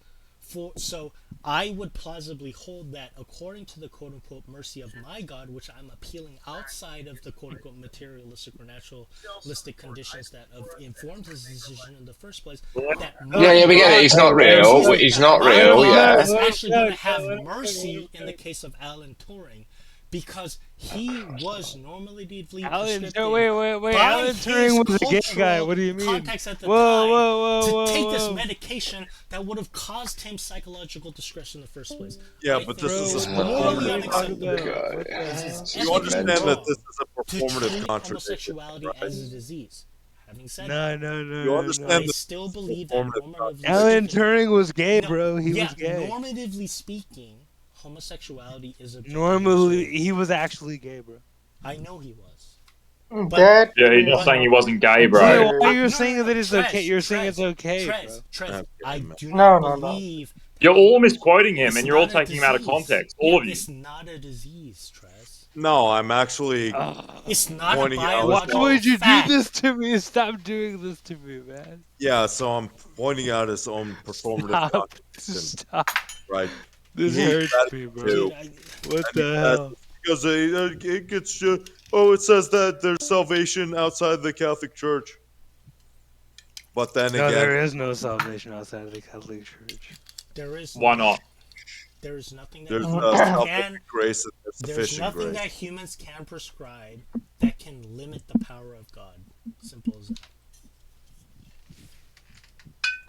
So I would plausibly hold that according to the quote-unquote mercy of my God, which I'm appealing outside of the quote-unquote materialistic or naturalistic conditions that have informed his decision in the first place, that Yeah, we get it. He's not real. He's not real. Yeah. is actually going to have mercy in the case of Alan Turing, because he was normatively prescripted wait. by Alan his Turing was a gay guy. cultural What do you mean? context at the Whoa, time whoa, to take this whoa. medication that would have caused him psychological distress in the first place. Yeah, I but think this is a morally performative unacceptable. contradiction. You You understand that wrong this is a to performative treat contradiction, homosexuality right? as a disease. Having said No. You understand I that still this is a believe that performative normatively Alan speaking, Turing was gay, No, bro. He yeah, was gay. normatively speaking, homosexuality is a Normally, he was actually gay, bro. I know he was. That Yeah, you're not is saying he wasn't gay, Wait, bro. why are you saying that it's okay? Trez, You're saying it's Trez, okay, Trez, bro. Trez, I do No, not no, no. believe You're all misquoting him, it's and you're all not a taking him out of disease. context. Yeah, All of you. It's not a disease, Trez. No, I'm actually It's not a pointing out. Why biological would you fact. do this to me? Stop doing this to me, man. Yeah, so I'm pointing out his own performative Stop. contradiction, Stop. right? This He hurts said me, bro. too. Dude, What And the he hell? says, because it gets it says that there's salvation outside the Catholic Church. But then No, again, there is no salvation outside of the Catholic Church. there is Why not? There is nothing that there's humans salvific grace and there's there's sufficient nothing grace. that humans can prescribe that can limit the power of God. Simple as that.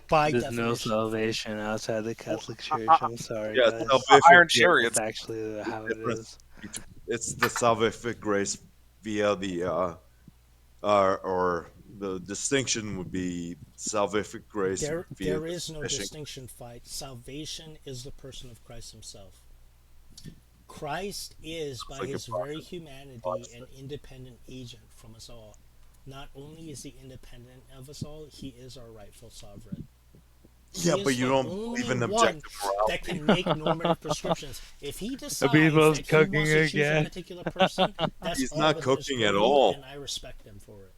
By There's definition. no salvation outside the Catholic Church. I'm sorry, Yeah, guys. salvific Iron grace. chariots. That's actually how it is. It's the salvific grace via the or the distinction would be salvific grace There via is the no sufficient. distinction, fight. Salvation is the person of Christ himself. Christ is, by like a his prophet. very humanity, an independent agent from us all. Not only is he independent of us all, he is our rightful sovereign. Yeah, He but is you the don't only believe in one objective morality. that can make normative prescriptions. If he decides Abimo's that he cooking wants to choose a again. particular person, that's He's all not within his cooking at purview, all. and I respect him for it.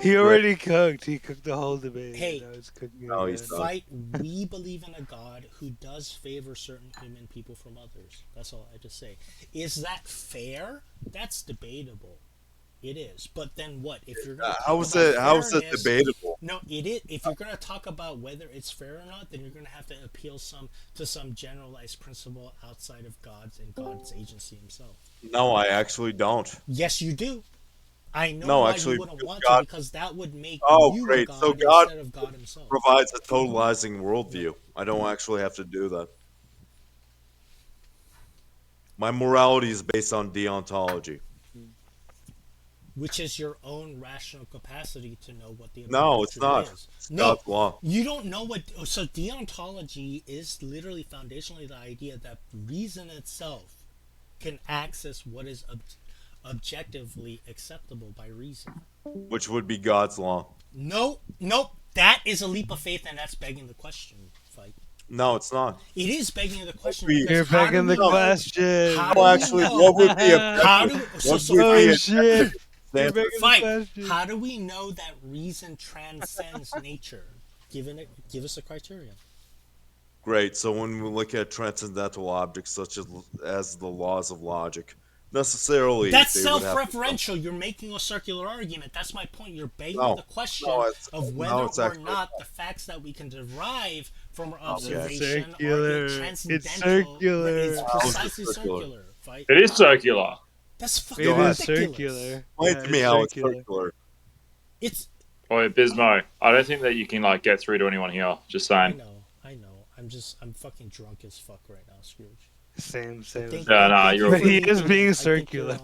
He already cooked. He cooked the whole debate. Hey, Now he's cooking No, again. he's not. Fight, we believe in a God who does favor certain human people from others. That's all I just say. Is that fair? That's debatable. it is. But then what? If you're going to How is it debatable? No, it is. If you're going to talk about whether it's fair or not, then you're going to have to appeal to some generalized principle outside of God's and God's agency himself. No, I actually don't. Yes, you do. I know No, why actually, you wouldn't want God- to, because that would make Oh, you great. a God, So God instead of God himself. provides a totalizing worldview. I don't actually have to do that. My morality is based on deontology. Which is your own rational capacity to know what the No, it's truth not. is. It's No, God's law. you don't know what. So deontology is literally foundationally the idea that reason itself can access what is objectively acceptable by reason. Which would be God's law. No, nope. That is a leap of faith, and that's begging the question. Fight. No, it's not. It is begging the question. You're because how begging do the we know- question. How No, do we actually, know- what would be How do objective? so, What so would be Oh, objective shit. standard? begging the Fight. question. How do we know that reason transcends nature? Give us a criterion. Great. So when we look at transcendental objects such as the laws of logic, necessarily That's they would have to- self-referential. You're making a circular argument. That's my point. You're begging No, the question no, it's- of no, whether it's or actually not the facts that we can derive from our Okay. observation Circular. are It's transcendental. circular. It's How is it precisely circular? circular. Fight. It is circular. That's fucking It is ridiculous. circular. Explain Yeah, to me it's how it's circular. circular. It's. Boy, Bismo, I don't think that you can like get through to anyone here. Just I saying. know. I'm fucking drunk as fuck right now, Scrooge. Same. Yeah, nah, you're- But he for is thinking- being I think you're circular.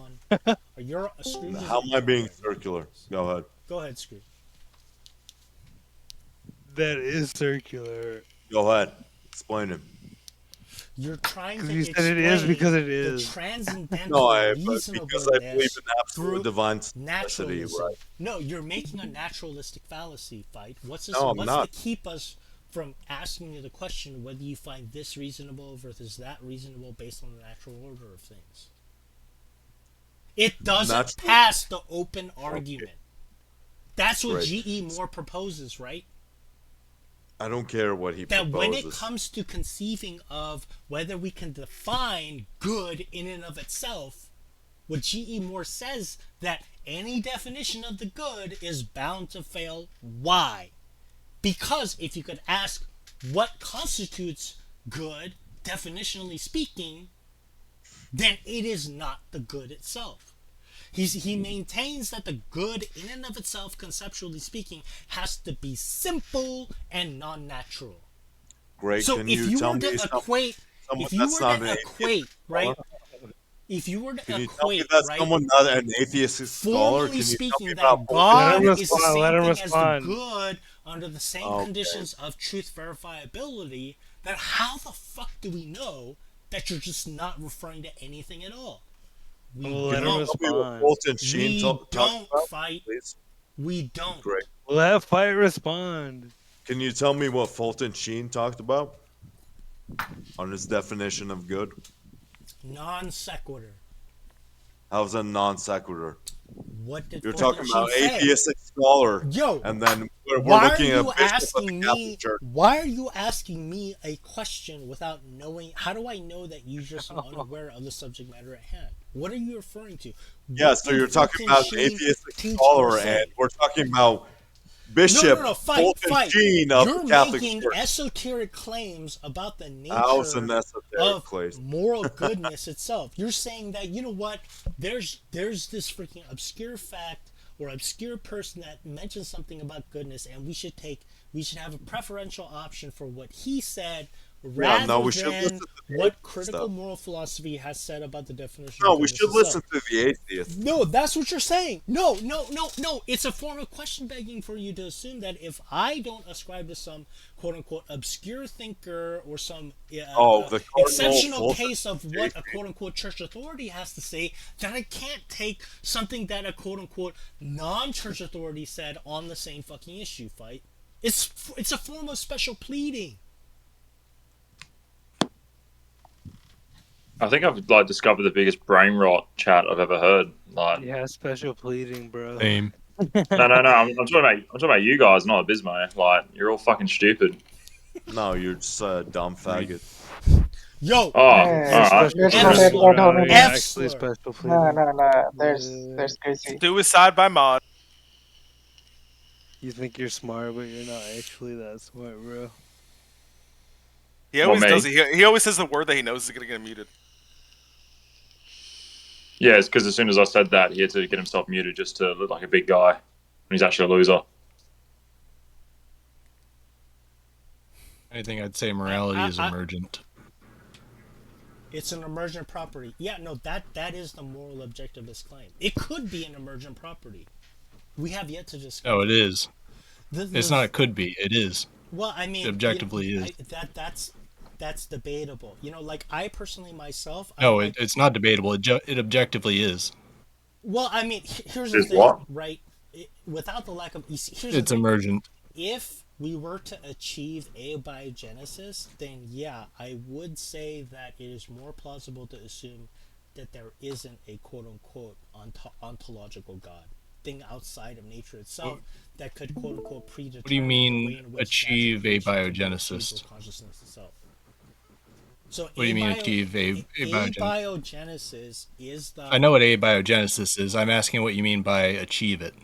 on- You're a Scrooge. is How am I on- being circular? Go ahead. Go ahead, Scrooge. That is circular. Go ahead. Explain it. You're trying to Because you said it is explain because it the is. transcendental No, because I reasonableness believe in absolute through divine simplicity, naturalism. right? No, you're making a naturalistic fallacy, Fight. What's No, I'm what's not. to keep us from asking you the question whether you find this reasonable versus that reasonable based on the natural order of things? It doesn't Natural- pass the open argument. That's what Right. G.E. Moore proposes, right? I don't care what he That proposes. when it comes to conceiving of whether we can define good in and of itself, what G.E. Moore says that any definition of the good is bound to fail. Why? Because if you could ask what constitutes good, definitionally speaking, then it is not the good itself. He maintains that the good in and of itself, conceptually speaking, has to be simple and non-natural. Great. So Can if you you tell were me to some- equate, someone if you that's were not to an equate, atheist right? scholar? If you were to Can you tell me equate, that's right? someone not an atheist scholar? Formally Can you tell speaking, me that about God Let him is the respond, same let him thing as the respond. good under the same Okay. conditions of truth verifiability, then how the fuck do we know that you're just not referring to anything at all? We Let him don't. respond. Fulton Sheen We talked don't about, fight. please? We don't. Great. Let Fight respond. Can you tell me what Fulton Sheen talked about on his definition of good? Non sequitur. How's a non sequitur? What did You're Fulton talking about Sheen say? atheistic scholar, Yo, and then we're why are looking at you Bishop of the asking Catholic me? Church. Why are you asking me a question without knowing? How do I know that you just are unaware of the subject matter at hand? What are you referring to? Yeah, What so did you're talking Fulton about an Sheen atheistic teach scholar, or say? and we're talking about Bishop No, fight, Fulton fight. Sheen of You're the Catholic making Church. esoteric claims about the nature How's an esoteric of place? moral goodness itself. You're saying that, you know what, there's this freaking obscure fact or obscure person that mentions something about goodness, and we should have a preferential option for what he said rather no, we should than listen to the what atheist critical stuff. moral philosophy has said about the definition No, of we goodness should listen itself. to the atheist. No, that's what you're saying. No. It's a form of question begging for you to assume that if I don't ascribe to some quote unquote obscure thinker or some The cardinal exceptional Fulton case of what a quote unquote church authority has to say, that I can't take something that a quote unquote non-church authority said on the same fucking issue. Fight. It's a form of special pleading. I think I've like discovered the biggest brain rot chat I've ever heard. Like, Yeah, special pleading, bro. Same. no. I'm talking about you guys, not Abismo. Like, you're all fucking stupid. No, you're just a dumb faggot. Yo, Oh, all Hey, right. let's F not add slur. morality. F Actually, slur. special No, pleading. no, no. There's crazy. Suicide by mod. You think you're smart, but you're not actually that smart, bro. He What, always me? does. He always says the word that he knows is gonna get muted. Yeah, it's because as soon as I said that, he had to get himself muted just to look like a big guy. And he's actually a loser. I think I'd say morality is emergent. It's an emergent property. Yeah, no, that is the moral objectivist claim. It could be an emergent property. We have yet to discover. No, it is. The- It's not. It could be. It is. Well, I mean, It objectively is. That's debatable. You know, like I personally myself. No, it's not debatable. It objectively is. Well, I mean, here's the Is thing, what? right? Without the lack of, here's the It's thing. emergent. If we were to achieve abiogenesis, then yeah, I would say that it is more plausible to assume that there isn't a quote-unquote ontological God, thing outside of nature itself that could quote-unquote predetermine. What do you the mean way in which achieve natural creation could be abiogenesis? achieved with consciousness itself. So What do you mean achieve abiogenesis? Abiogenesis is the. I know what abiogenesis is. I'm asking what you mean by achieve it.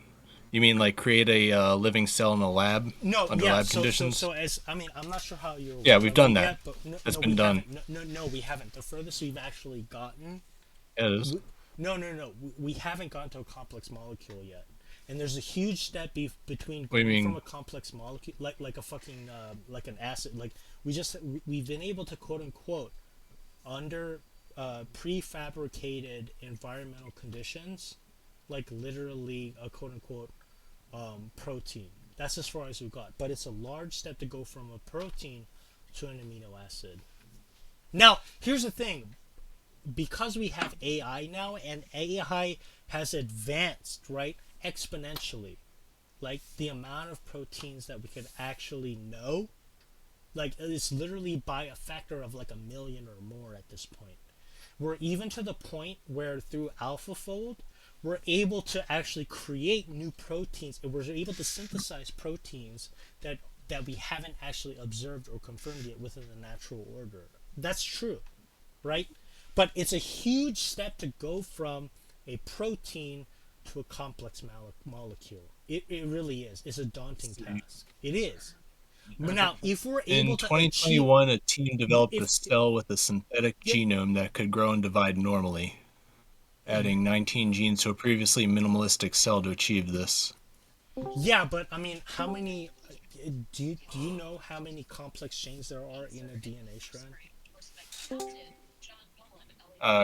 You mean like create a living cell in a lab under lab conditions? So as I mean, I'm not sure how you're. Yeah, we've done that. But That's been done. No, we haven't. The furthest we've actually gotten. It is. No. We haven't gotten to a complex molecule yet, and there's a huge step between What do you mean? from a complex molecule, like a fucking like an acid. Like we've been able to quote unquote under prefabricated environmental conditions, like literally a quote unquote protein. That's as far as we got, but it's a large step to go from a protein to an amino acid. Now, here's the thing. Because we have AI now, and AI has advanced, right, exponentially, like the amount of proteins that we could actually know, like it's literally by a factor of like 1 million or more at this point. We're even to the point where through AlphaFold, we're able to actually create new proteins, and we're able to synthesize proteins that we haven't actually observed or confirmed yet within the natural order. That's true, right? But it's a huge step to go from a protein to a complex molecule. It really is. It's a daunting task. It is. But now, if we're able In to 2021, a team developed a cell with a synthetic genome that could grow and divide normally, adding 19 genes to a previously minimalistic cell to achieve this. Yeah, but I mean, how many? Do you know how many complex chains there are in a DNA strand?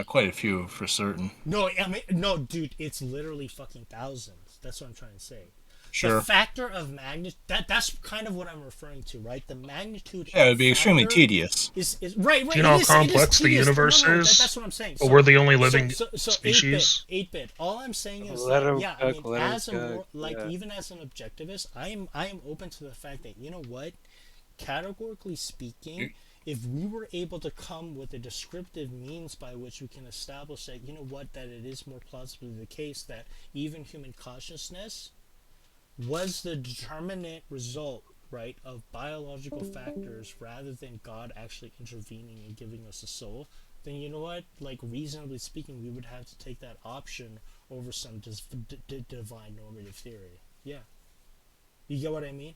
Quite a few for certain. No, I mean, no, dude, it's literally fucking thousands. That's what I'm trying to say. Sure. The factor of magnitude, that's kind of what I'm referring to, right? The magnitude. Yeah, it would be extremely tedious. Is right. Do you know how complex the universe is? That's what I'm saying. But we're the only living species. 8-bit. All I'm saying is Let that, him yeah, cook, I mean, let him as a cook, yeah. even as an objectivist, I am open to the fact that, you know what, categorically speaking, if we were able to come with a descriptive means by which we can establish that, you know what, that it is more plausibly the case that even human consciousness was the determinate result, right, of biological factors rather than God actually intervening and giving us a soul, then you know what, like reasonably speaking, we would have to take that option over some divine normative theory. Yeah. You get what I mean?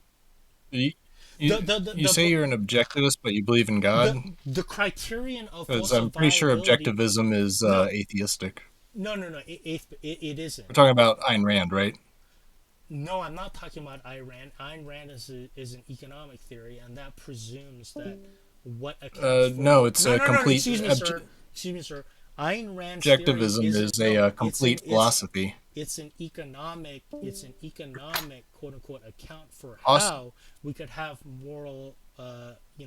You say you're an objectivist, but you believe in God? The criterion of Because I'm pretty sure objectivism is atheistic. No, it isn't. We're talking about Ayn Rand, right? No, I'm not talking about Ayn Rand. Ayn Rand is an economic theory, and that presumes that what accounts for... No, it's a complete... Excuse me, sir. Ayn Rand's objectivism is a complete philosophy. It's an economic quote-unquote account for how we could have moral,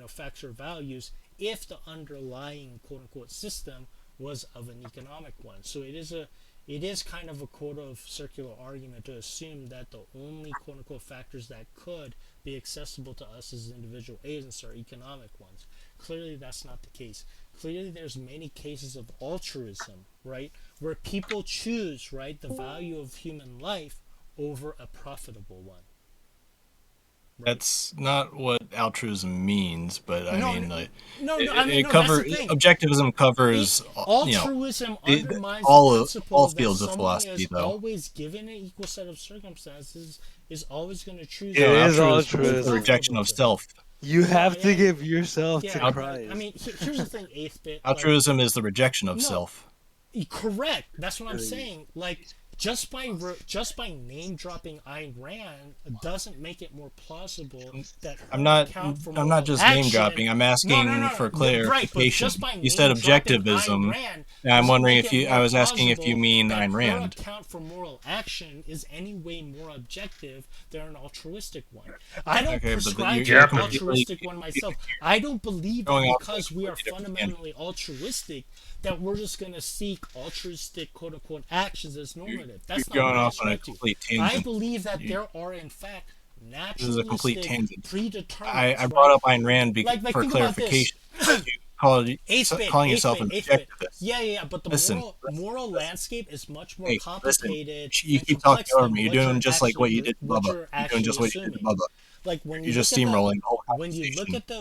facts or values if the underlying quote-unquote system was of an economic one. So it is kind of a quote of circular argument to assume that the only quote-unquote factors that could be accessible to us as individual agents are economic ones. Clearly that's not the case. Clearly there's many cases of altruism, right, where people choose, right, the value of human life over a profitable one. That's not what altruism means, but I mean, like, that's covers the thing. objectivism covers Altruism undermines all the principle all that fields of someone philosophy, is though. always given an equal set of circumstances is always going to choose. It is altruism is the altruism. rejection of self. You have to give yourself to Christ. I mean, here's the thing, 8th bit. Altruism is the rejection of self. Correct. That's what I'm saying. Like, just by name dropping Ayn Rand doesn't make it more plausible that I'm not just name dropping. I'm asking for clarification. You said objectivism, and I'm wondering if you. I was asking if you mean Ayn Rand. Her account for moral action is any way more objective than an altruistic one. I don't prescribe to an altruistic one myself. I don't believe that because we are fundamentally altruistic that we're just going to seek altruistic quote-unquote actions as normative. That's not what I complete tangent. I believe that there are, in fact, naturalistic, this is a complete tangent. Predetermined. I brought up Ayn Rand for clarification. Calling yourself an objectivist. Yeah, but the moral landscape is much more complicated. You keep talking over me. You're doing just like what you did to Bubba. You're doing just what you did to Bubba. Like when you're just steamrolling the whole conversation.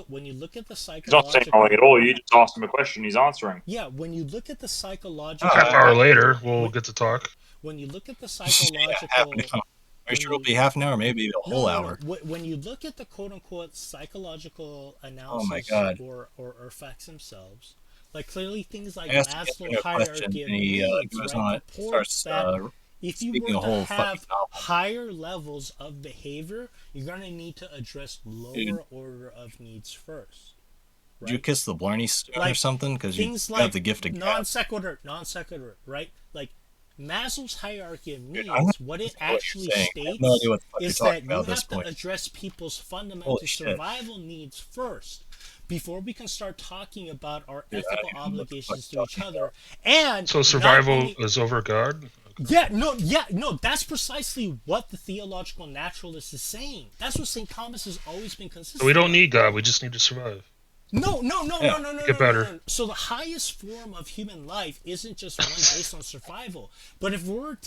When you look at the psychological, he's not steamrolling at all. You just asked him a question, he's answering. Yeah, when you look at the psychological. Half hour later, we'll get to talk. When you look at the psychological. Are you sure it'll be half an hour, maybe a whole hour? When you look at the quote-unquote psychological analysis or facts themselves, like clearly things like Maslow's hierarchy of needs, right, reports that if you were to have higher levels of behavior, you're going to need to address lower order of needs first. Right? Did you kiss the Blarney Stone or something? Because you have the gift of non sequitur, right? Like Maslow's hierarchy of needs, what it actually states is that you have to address people's fundamental survival needs first before we can start talking about our ethical obligations to each other. And so survival is over God? No, that's precisely what the theological naturalist is saying. That's what St. Thomas has always been consistent. So we don't need God, we just need to survive. No. Get better. So the highest form of human life isn't just one based on survival. But if we're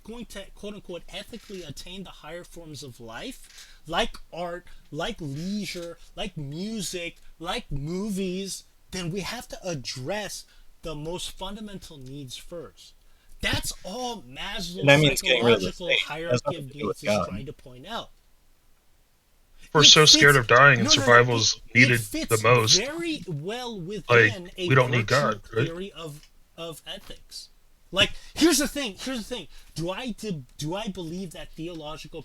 going to quote unquote ethically attain the higher forms of life, like art, like leisure, like music, like movies, then we have to address the most fundamental needs first. That's all Maslow's psychological hierarchy of needs is trying to point out. We're so scared of dying, and survival is needed the most. Very well within we don't need God, right? Theory of ethics. Like, here's the thing. Do I believe that theological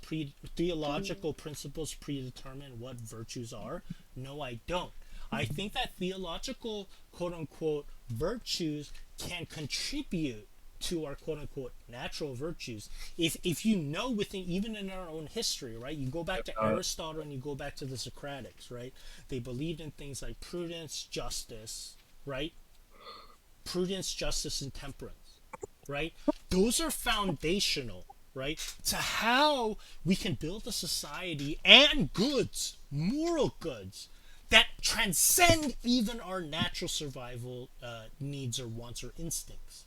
principles predetermine what virtues are? No, I don't. I think that theological quote unquote virtues can contribute to our quote-unquote natural virtues. If you know within, even in our own history, right, you go back to Aristotle and you go back to the Socratics, right, they believed in things like prudence, justice, right, and temperance, right, those are foundational, right, to how we can build a society and goods, moral goods, that transcend even our natural survival needs or wants or instincts.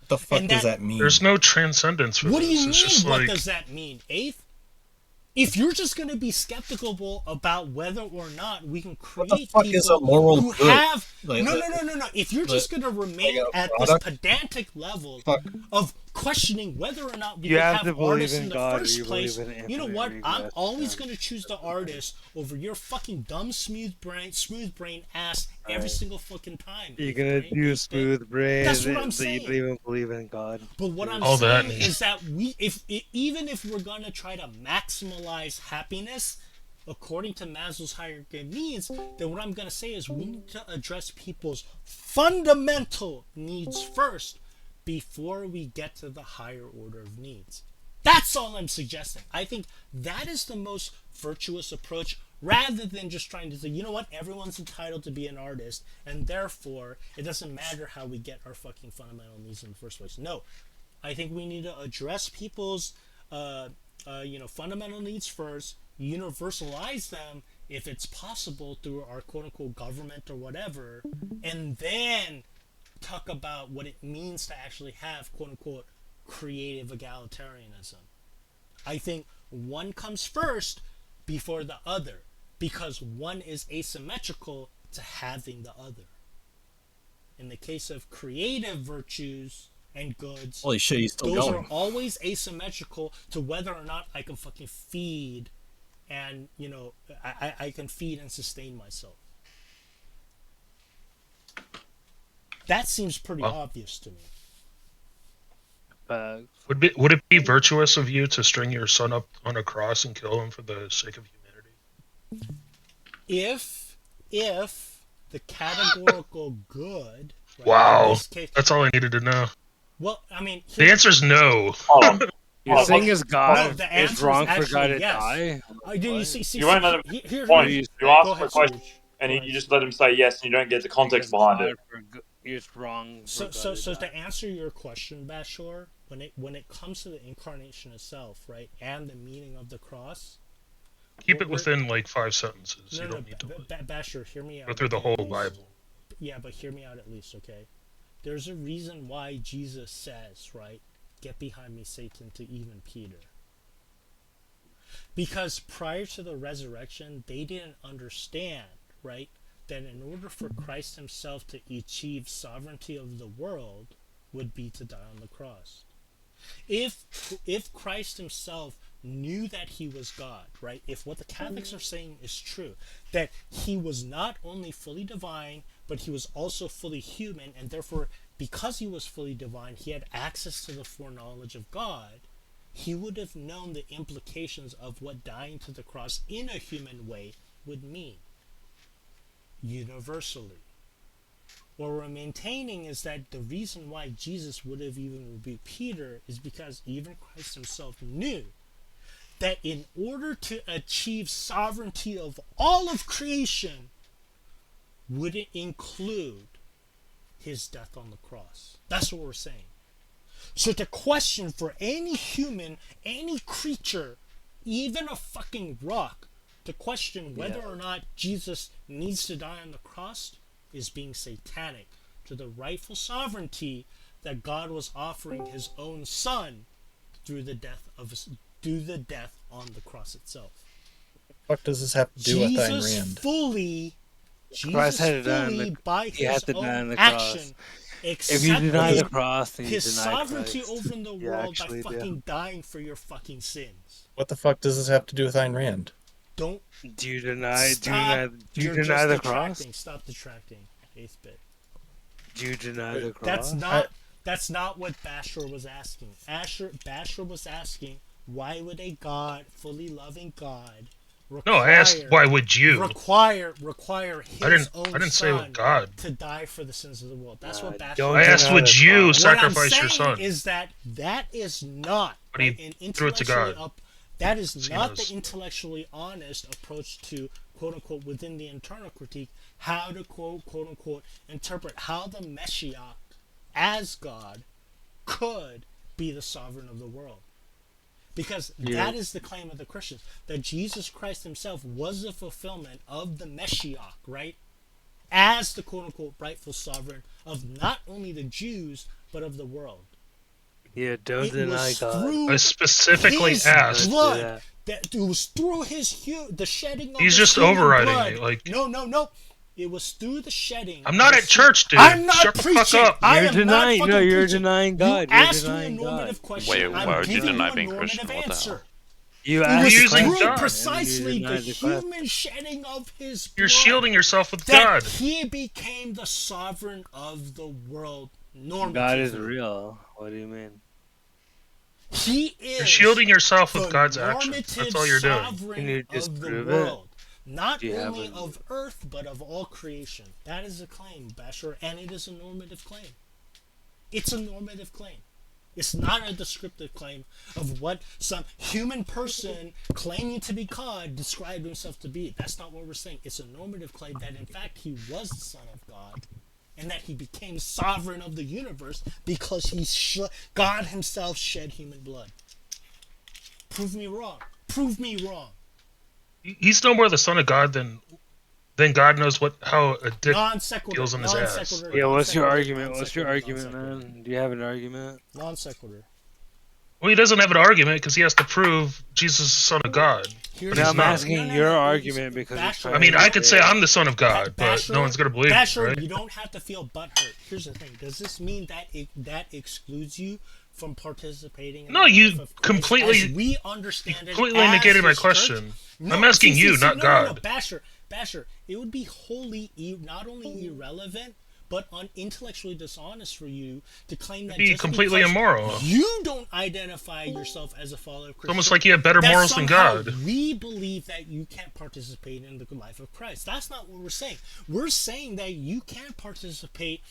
What the fuck does that mean? There's no transcendence for what this. Do you it's mean? What does that mean, Eighth? If you're just going to be skeptical about whether or not we can create people is a moral who good? have no. If you're just going to remain at this pedantic level of questioning whether or not we have artists in the first place, you know what? I'm always going to choose the artist over your fucking dumb smooth brain ass every single fucking time. You're gonna do smooth brain. That's what I'm saying. You don't even believe in God. But what I'm saying is that even if we're gonna try to maximize happiness according to Maslow's hierarchy of needs, then what I'm gonna say is we need to address people's fundamental needs first before we get to the higher order of needs. That's all I'm suggesting. I think that is the most virtuous approach, rather than just trying to say, you know what, everyone's entitled to be an artist, and therefore it doesn't matter how we get our fucking fundamental needs in the first place. No, I think we need to address people's fundamental needs first, universalize them if it's possible through our quote-unquote government or whatever, and then talk about what it means to actually have quote-unquote creative egalitarianism. I think one comes first before the other, because one is asymmetrical to having the other. In the case of creative virtues and goods, Holy shit, he's still those going. are always asymmetrical to whether or not I can fucking feed and, you know, I can feed and sustain myself. That seems pretty obvious to me. Would it be virtuous of you to string your son up on a cross and kill him for the sake of humanity? If the categorical good, right, Wow, in this case, that's all I needed to know. well, I mean, The answer is no. You're saying is no, God the is answer wrong is for actually God to yes. die? You won't let him Here, point. here, You go ask ahead, the question, Serge. and you just let him say yes, and you don't get the context behind it. It's wrong. For So, God so, to so die. to answer your question, Bashor, when it comes to the incarnation itself, right, and the meaning of the cross, Keep it within like 5 sentences. No, you no, don't need to Bashor, hear me out. go through the okay, whole at least. Bible. Yeah, but hear me out at least, okay? There's a reason why Jesus says, right, "Get behind me, Satan," to even Peter. Because prior to the resurrection, they didn't understand, right, that in order for Christ himself to achieve sovereignty of the world would be to die on the cross. If Christ himself knew that he was God, right, if what the Catholics are saying is true, that he was not only fully divine, but he was also fully human, and therefore, because he was fully divine, he had access to the foreknowledge of God, he would have known the implications of what dying to the cross in a human way would mean universally. What we're maintaining is that the reason why Jesus would have even rebuked Peter is because even Christ himself knew that in order to achieve sovereignty of all of creation would it include his death on the cross. That's what we're saying. So the question for any human, any creature, even a fucking rock, to question whether or not Jesus needs to die on the cross is being satanic to the rightful sovereignty that God was offering his own son through the death on the cross itself. What does this have to do with Ayn Rand? Christ had to die on the, by he had his to die on own the action, cross. If you deny the cross, then you his deny sovereignty Christ. over the You world by actually do. fucking dying for your fucking sins. What the fuck does this have to do with Ayn Rand? Don't. Do you deny? Stop. Do you You're deny just the cross? detracting. Stop detracting. 8th bit. Do you deny the cross? That's not what Bashar was asking. Bashar was asking, why would a God, fully loving God, No, I asked why would you require his own I didn't say son God to die for the sins of the world? That's what Bashar. I asked would you sacrifice what I'm your son? saying is that is not But he threw it to God. That is not the intellectually honest approach to, quote unquote, within the internal critique, how to quote unquote interpret how the Messiah as God could be the sovereign of the world. Because that is the claim of the Christians, that Jesus Christ himself was the fulfillment of the Messiah, right? As the quote unquote rightful sovereign of not only the Jews, but of the world. Yeah, don't deny God. I specifically asked. Blood, that it was through the shedding of He's his just human overriding blood. me. Like, no. It was through the shedding. I'm not at church, dude. I'm not Shut preaching. the fuck up. You're denying. No, you're preaching. denying God. You You're asked denying me a normative question. Wait, why I'm would you giving deny you a being normative Christian? What the answer. hell? You it was using through God. precisely the the human shedding of his blood. You're shielding yourself with that God. He became the sovereign of the world. Normatively. God is real. What do you mean? He is. You're shielding yourself with the God's actions. That's all you're doing. sovereign Can you of the disprove it? world. Not Do you have only a- of earth, but of all creation. That is a claim, Bashar, and it is a normative claim. It's a normative claim. It's not a descriptive claim of what some human person claiming to be God described himself to be. That's not what we're saying. It's a normative claim that in fact he was the Son of God and that he became sovereign of the universe because God himself shed human blood. Prove me wrong. Prove me wrong. He's no more the Son of God than God knows how a dick Non sequitur. feels in his ass. Non-sequitur. Yeah, what's your Non-sequitur. argument? What's your argument, man? Do you have an argument? Non sequitur. Well, he doesn't have an argument because he has to prove Jesus is the Son of God. Here's But I'm the- asking no, your no, argument because Basher, I mean, I could say I'm the son of God, but Basher, no one's gonna believe Basher, me, right? you don't have to feel butthurt. Here's the thing: does this mean that that excludes you from participating? In No, the you life of Christ completely, as we understand it. completely as negated my His church? question. No, I'm asking you, not no, God. No, Basher, it would be wholly not only irrelevant but intellectually dishonest for you to claim that It'd be just completely because immoral. you don't identify yourself as a follower of Christ. It's almost like you have better that morals than somehow God. We believe that you can't participate in the life of Christ. That's not what we're saying. We're saying that you can participate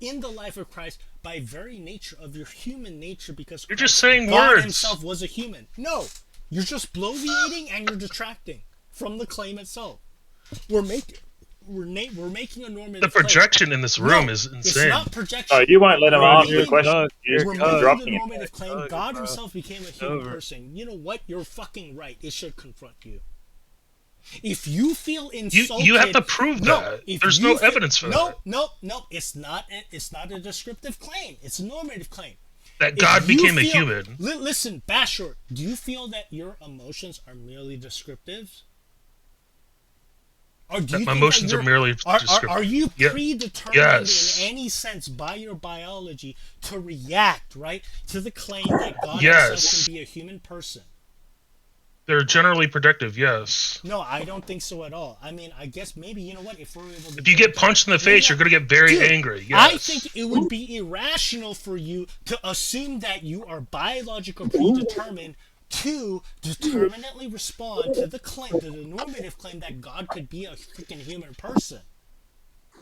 in the life of Christ by very nature of your human nature, because You're just saying God words. himself was a human. No, you're just bloviating and you're detracting from the claim itself. We're making a normative. The projection in this room No, is It's insane. not projection. Oh, you won't let him We're answer the making- question. We're You're making dropping the it. normative claim. God himself became a human person. You know what? You're fucking right. It should confront you. If you feel insulted, You have to prove that. if There's you no feel- evidence for that. No. It's not a descriptive claim. It's a normative claim. That If God you became a feel- human. Listen, Basher, do you feel that your emotions are merely descriptive? Or do you My think emotions that are merely descriptive. Are you Yeah. predetermined Yes. in any sense by your biology to react, right, to the claim that God Yes. himself can be a human person? They're generally predictive, yes. No, I don't think so at all. I mean, I guess maybe, you know what, if we're able to... If you get punched in the face, you're going to get very Dude, angry, yes. I think it would be irrational for you to assume that you are biologically predetermined to determinately respond to the claim, to the normative claim that God could be a freaking human person.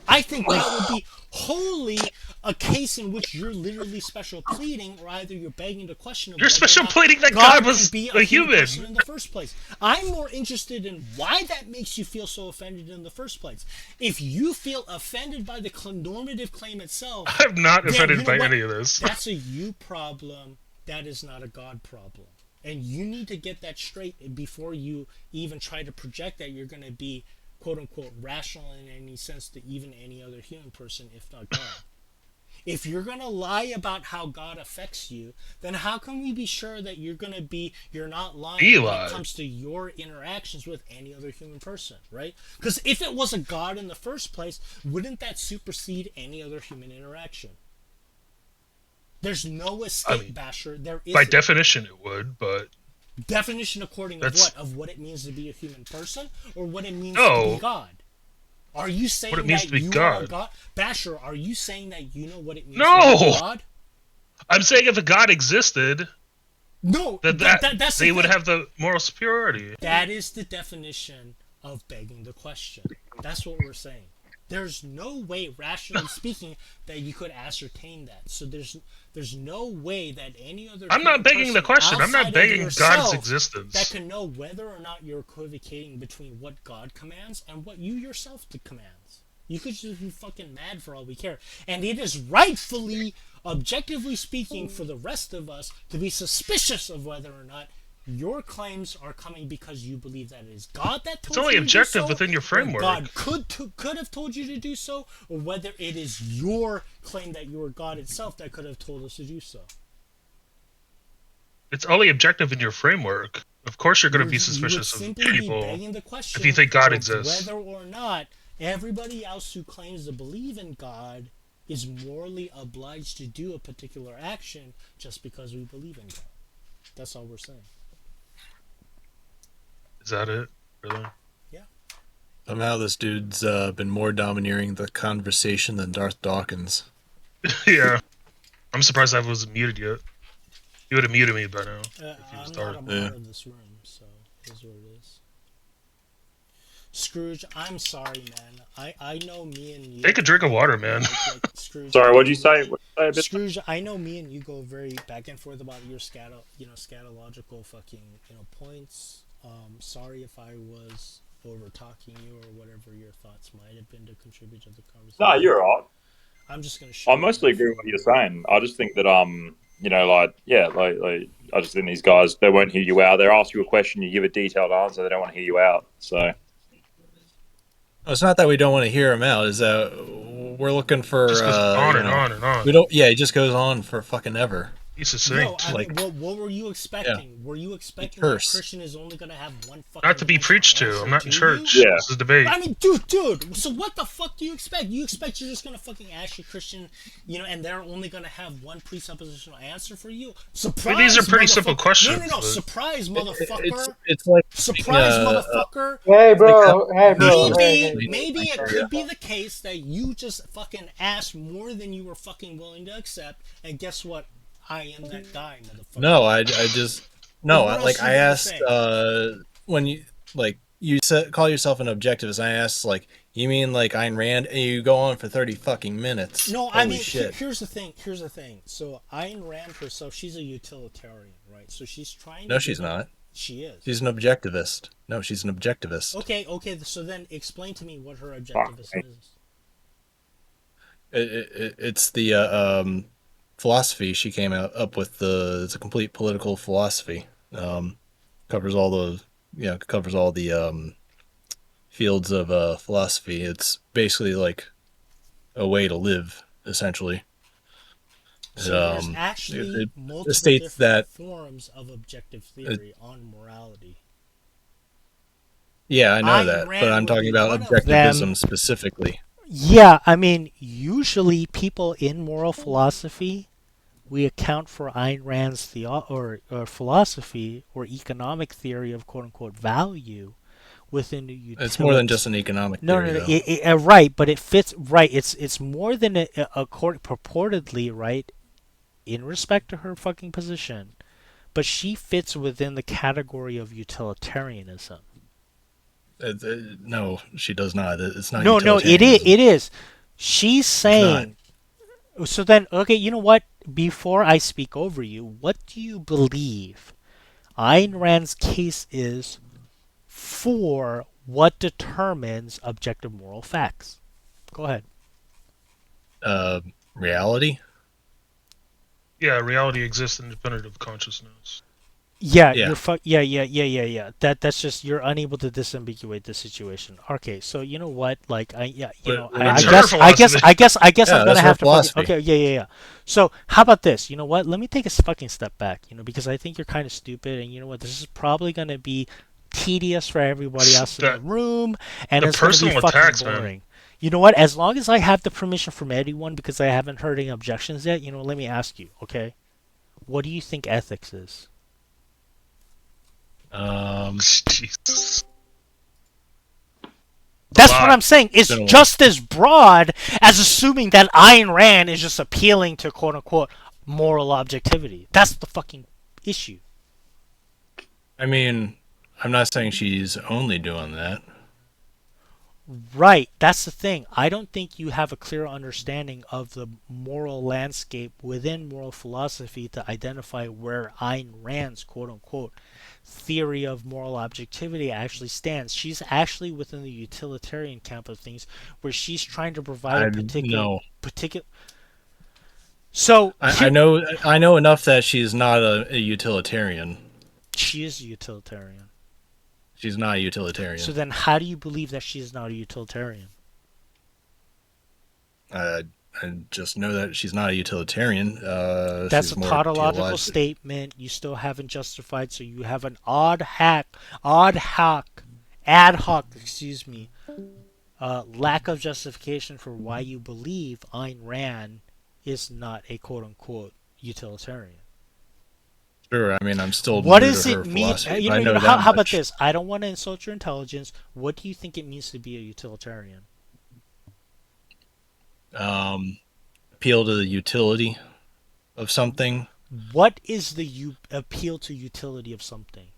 I think that would be wholly a case in which you're literally special pleading, or either you're begging the question of You're whether special or not pleading that God God was can be a human. person in the first place. I'm more interested in why that makes you feel so offended in the first place. If you feel offended by the normative claim itself, I'm not then offended you know by what? any of this. That's a you problem. That is not a God problem. And you need to get that straight before you even try to project that you're going to be, quote unquote, rational in any sense to even any other human person, if not God. If you're going to lie about how God affects you, then how can we be sure that you're not lying when it comes to your interactions with any other human person, right? Because if it was a God in the first place, wouldn't that supersede any other human interaction? There's no escape, Basher. There is By definition, it would, but definition according of what? Of what it means to be a human person, or what it means to No. be God? Are you saying What it means that to be you God. are God? Basher, are you saying that you know what it means No! to be God? I'm saying if a God existed, No, that's the they would thing. have the moral superiority. That is the definition of begging the question. That's what we're saying. There's no way, rationally speaking, that you could ascertain that. So there's no way that any other. I'm not human begging the person question. I'm not outside of begging yourself God's existence. that can know whether or not you're equivocating between what God commands and what you yourself commands. You could just be fucking mad for all we care. And it is rightfully, objectively speaking, for the rest of us to be suspicious of whether or not your claims are coming because you believe that it is God that told It's only you to objective do so, within your or framework. God could have told you to do so, or whether it is your claim that you are God itself that could have told us to do so. It's only objective in your framework. Of course, you're going to be You would suspicious of simply be people begging the question if you think God of exists. whether or not everybody else who claims to believe in God is morally obliged to do a particular action just because we believe in God. That's all we're saying. Is that it? Really? Somehow this dude's been more domineering the conversation than Darth Dawkins. Yeah. I'm surprised I wasn't muted yet. You would have muted me by now. If you I'm started. not a mod in this room, so it is what it is. Scrooge, I'm sorry, man. I know me and you. Take a drink of water, man. Scrooge, Sorry, what'd you say? Scrooge, I know me and you go very back and forth about your scatological fucking points. Sorry if I was over talking you or whatever your thoughts might have been to contribute to the conversation. No, you're alright. I'm just gonna. I mostly agree with what you're saying. I just think that I just think these guys, they won't hear you out. They ask you a question, you give a detailed answer, they don't want to hear you out. So It's not that we don't want to hear him out. Is that we're looking for Just goes on and you know, on and on. We don't. Yeah, it just goes on for fucking ever. He's a Yo, saint. I mean, what were you expecting? Yeah. Were you expecting that curse. Christian is only gonna have one fucking Not to be dimensional preached to. answer I'm not in to church. you? Yeah. This is a debate. I mean, dude. So what the fuck do you expect? You expect you're just gonna fucking ask your Christian, and they're only gonna have one presuppositional answer for you? Surprise! These are pretty simple motherfucker. questions, No. but- Surprise, motherfucker! It's like Surprise, motherfucker! Hey, bro. Hey, bro. Maybe it could be the case that you just fucking asked more than you were fucking willing to accept, and guess what? I am that guy, motherfucker. No, I just no. What else Like you I gonna asked say? when you call yourself an objectivist. I asked like you mean like Ayn Rand, and you go on for 30 fucking minutes. No, Holy I mean shit. here's the thing. So Ayn Rand herself, she's a utilitarian, right? So she's trying. No, she's not. She is. She's an objectivist. No, she's an objectivist. Okay. So then explain to me what her objectivism is. It's the philosophy she came up with. It's a complete political philosophy. Covers all the fields of philosophy. It's basically like a way to live, essentially. So there's actually multiple states different that forms of objective theory on morality. Yeah, I know Ayn that, Rand but I'm would talking be about one of objectivism them. specifically. Yeah, I mean, usually people in moral philosophy, we account for Ayn Rand's or philosophy or economic theory of quote-unquote value within the utility. It's more than just an economic theory, No, right, but it fits, right, it's more than purportedly, right, in respect to her fucking position, but she fits within the category of utilitarianism. No, she does not. It's not. No, it is. She's saying. So then, okay, you know what? Before I speak over you, what do you believe Ayn Rand's case is for what determines objective moral facts? Go ahead. Reality? Yeah, reality exists independent of consciousness. Yeah. Yeah. That's just you're unable to disambiguate the situation. Okay, so you know what? Like I guess I'm gonna have to. Okay, yeah. So how about this? You know what? Let me take a fucking step back. Because I think you're kind of stupid, and you know what? This is probably gonna be tedious for everybody else in the room, and it's gonna be fucking boring. Man. You know what? As long as I have the permission from anyone, because I haven't heard any objections yet. Let me ask you. Okay, what do you think ethics is? Jesus. That's what I'm saying. It's just as broad as assuming that Ayn Rand is just appealing to quote-unquote moral objectivity. That's the fucking issue. I mean, I'm not saying she's only doing that. Right, that's the thing. I don't think you have a clear understanding of the moral landscape within moral philosophy to identify where Ayn Rand's quote-unquote theory of moral objectivity actually stands. She's actually within the utilitarian camp of things, where she's trying to provide a particular. So I know enough that she's not a utilitarian. She is a utilitarian. She's not a utilitarian. So then, how do you believe that she is not a utilitarian? I just know that she's not a utilitarian. That's a tautological statement you still haven't justified, so you have an ad hoc, lack of justification for why you believe Ayn Rand is not a quote-unquote utilitarian. Sure, I mean, I'm still. What does it mean? How about this? I don't want to insult your intelligence. What do you think it means to be a utilitarian? Appeal to the utility of something. What is the appeal to utility of something?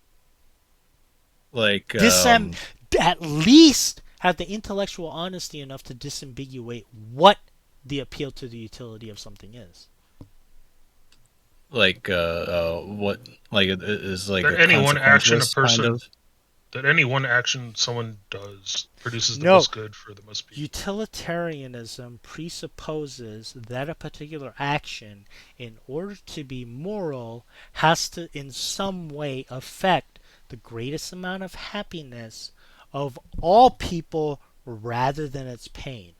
Like at least have the intellectual honesty enough to disambiguate what the appeal to the utility of something is. Like what? Like it is like that any one action a person kind of? That any one action someone does produces the most good for the most people. Utilitarianism presupposes that a particular action, in order to be moral, has to in some way affect the greatest amount of happiness of all people rather than its pain.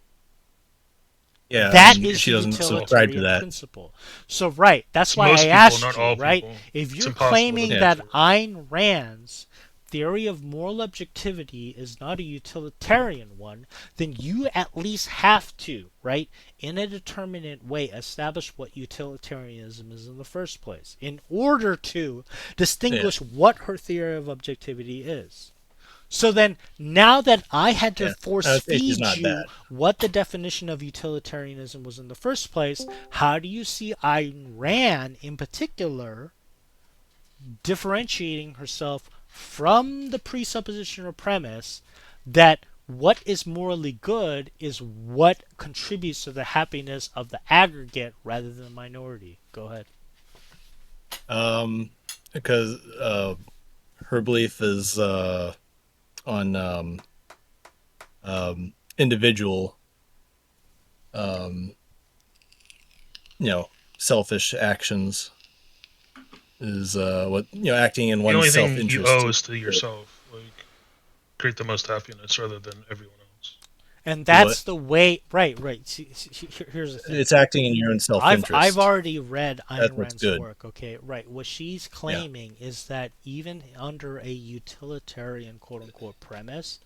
Yeah, That and is she the doesn't subscribe to utilitarian that. principle. So, right, that's why Most I people, asked not you, all right? people. If It's you're impossible claiming to that measure. Ayn Rand's theory of moral objectivity is not a utilitarian one, then you at least have to, right, in a determinate way, establish what utilitarianism is in the first place in order to distinguish what her theory of objectivity is. So then, now that I had to force I would say she's feed not you bad. what the definition of utilitarianism was in the first place, how do you see Ayn Rand in particular differentiating herself from the presupposition or premise that what is morally good is what contributes to the happiness of the aggregate rather than the minority? Go ahead. Because her belief is on individual, selfish actions is what acting in The one's only thing self-interest. you owe is to yourself. Like, create the most happiness rather than everyone else. And that's the way. Right. See, here's the thing. It's acting in your own self-interest. I've already read That's Ayn what's Rand's good. work. Okay, right. What she's claiming is that even under a utilitarian quote unquote premise,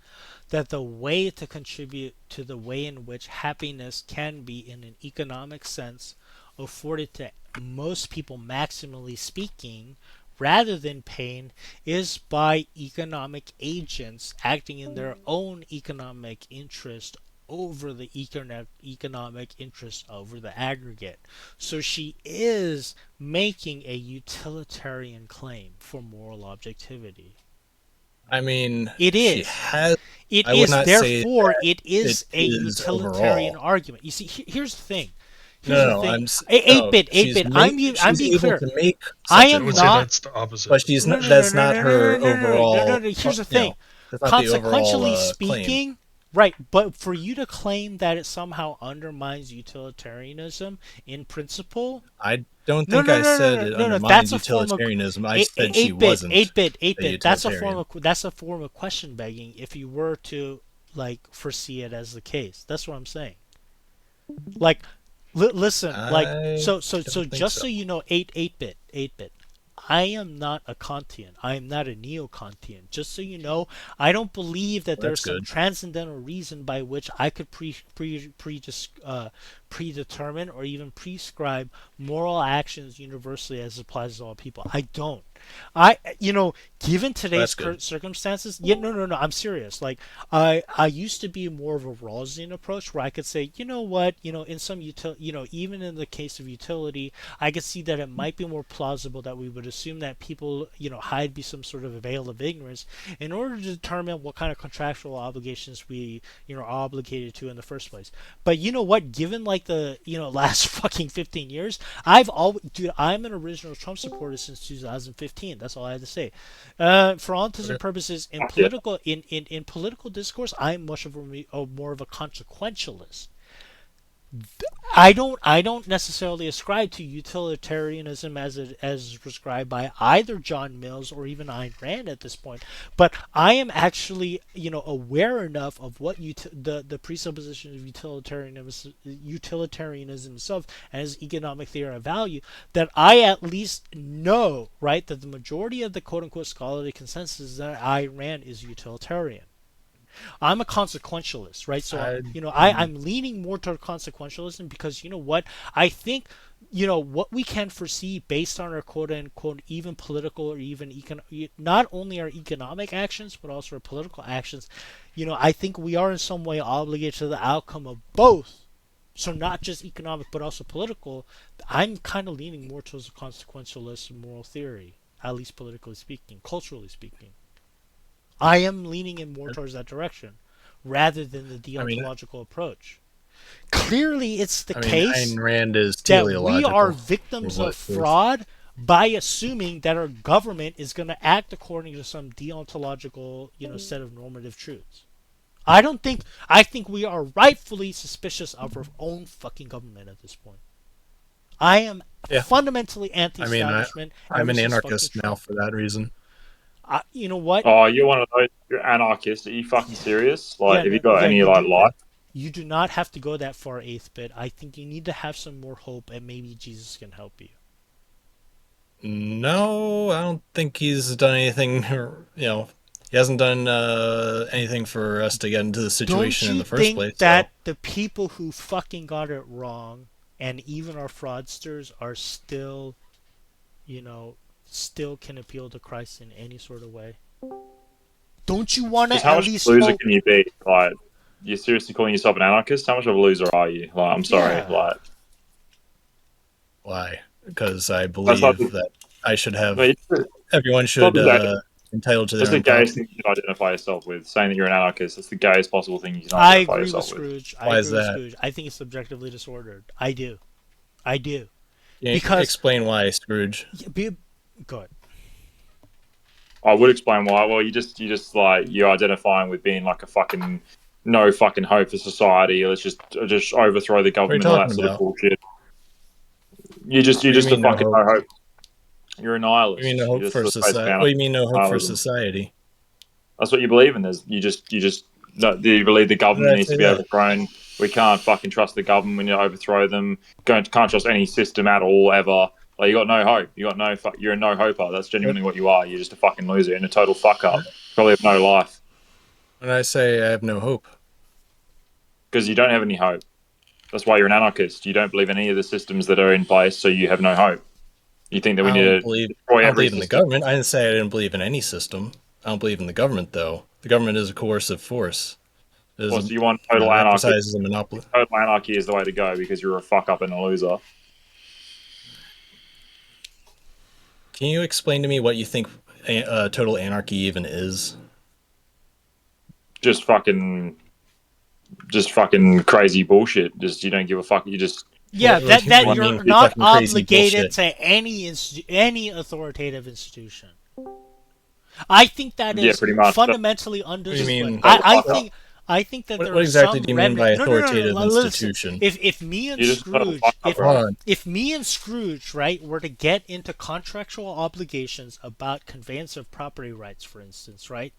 that the way to contribute to the way in which happiness can be in an economic sense afforded to most people, maximally speaking, rather than pain, is by economic agents acting in their own economic interest over the economic interest over the aggregate. So she is making a utilitarian claim for moral objectivity. I mean, it is. She has. It I is. would not Therefore, say it is a utilitarian overall. argument. You see, here's the thing. No, thing. I'm 8-bit. I'm being clear. I am would not. say that's the opposite. But she's not. That's not her overall. Here's the thing. That's not the Consequentially overall, speaking, claim. right? But for you to claim that it somehow undermines utilitarianism in principle, I don't think I said it undermines utilitarianism. I said she wasn't. 8-bit. That's a form of question begging. If you were to foresee it as the case, that's what I'm saying. Like. Listen, so just so you know, 8-bit. I am not a Kantian. I am not a neo-Kantian. Just so you know, I don't believe that there's some transcendental reason by which I could predetermine or even prescribe moral actions universally as it applies to all people. I don't. Given today's circumstances, no, I'm serious. Like, I used to be more of a Rawlsian approach where I could say, you know what, in some even in the case of utility, I could see that it might be more plausible that we would assume that people, hide be some sort of a veil of ignorance in order to determine what kind of contractual obligations we, are obligated to in the first place. But you know what? Given the last fucking 15 years, I'm an original Trump supporter since 2015. That's all I have to say. For all intents and purposes, in political discourse, I'm much of more of a consequentialist. I don't necessarily ascribe to utilitarianism as prescribed by either John Mills or even Ayn Rand at this point, but I am actually aware enough of what the presupposition of utilitarianism itself as economic theory of value that I at least know, right, that the majority of the quote unquote scholarly consensus is that Ayn Rand is utilitarian. I'm a consequentialist, right? So I'm leaning more toward consequentialism because you know what? I think what we can foresee based on our quote unquote even political or even not only our economic actions but also our political actions. I think we are in some way obligated to the outcome of both. So not just economic but also political. I'm kind of leaning more towards a consequentialist moral theory, at least politically speaking, culturally speaking. I am leaning in more towards that direction rather than the deontological approach. Clearly, it's the case Ayn Rand is that we are victims of fraud by assuming that our government is going to act according to some deontological, set of normative truths. I think we are rightfully suspicious of our own fucking government at this point. I am fundamentally anti-establishment. I'm an anarchist now for that reason. You know what? Oh, you're one of those. You're anarchist. Are you fucking serious? Like, have you got any life? You do not have to go that far, 8th bit. I think you need to have some more hope, and maybe Jesus can help you. No, I don't think he's done anything. He hasn't done anything for us to get into the situation in the first place. Don't you think that the people who fucking got it wrong, and even our fraudsters, are still, still can appeal to Christ in any sort of way? Don't you want to How at much least of a loser hope? can you be? Like, you're seriously calling yourself an anarchist? How much of a loser are you? Like, I'm sorry. Yeah. Like, why? Because I believe that I should have. Everyone should entitled to their That's the own gayest property. thing you can identify yourself with. Saying that you're an anarchist, that's the gayest possible thing you can I identify agree with yourself with. Scrooge. Why is that? Scrooge. I think it's subjectively disordered. I do. Yeah, Because explain why, Scrooge. Good. I would explain why. Well, you just like you're identifying with being like a fucking no fucking hope for society. Let's just overthrow the government and all that sort of bullshit. You're just a fucking no hope. You're a nihilist. You mean no hope for society? What do you mean no hope for society? That's what you believe in. You believe the government needs to be overthrown. We can't fucking trust the government. We need to overthrow them. Can't trust any system at all ever. Like, you got no hope. You're a no hoper. That's genuinely what you are. You're just a fucking loser and a total fuck up. Probably have no life. When I say I have no hope, because you don't have any hope. That's why you're an anarchist. You don't believe in any of the systems that are in place, so you have no hope. You think that we need to destroy I don't every believe in the system. government. I didn't say I didn't believe in any system. I don't believe in the government, though. The government is a coercive force. So you want total anarchy? Exercises a monopoly. Total anarchy is the way to go because you're a fuck up and a loser. Can you explain to me what you think total anarchy even is? Just fucking crazy bullshit. Just you don't give a fuck. You just that you're not obligated to any authoritative institution. I think that is pretty much. fundamentally understood. I think that there what is exactly some do you mean by authoritative institution? If me and Scrooge, right, were to get into contractual obligations about conveyance of property rights, for instance, right?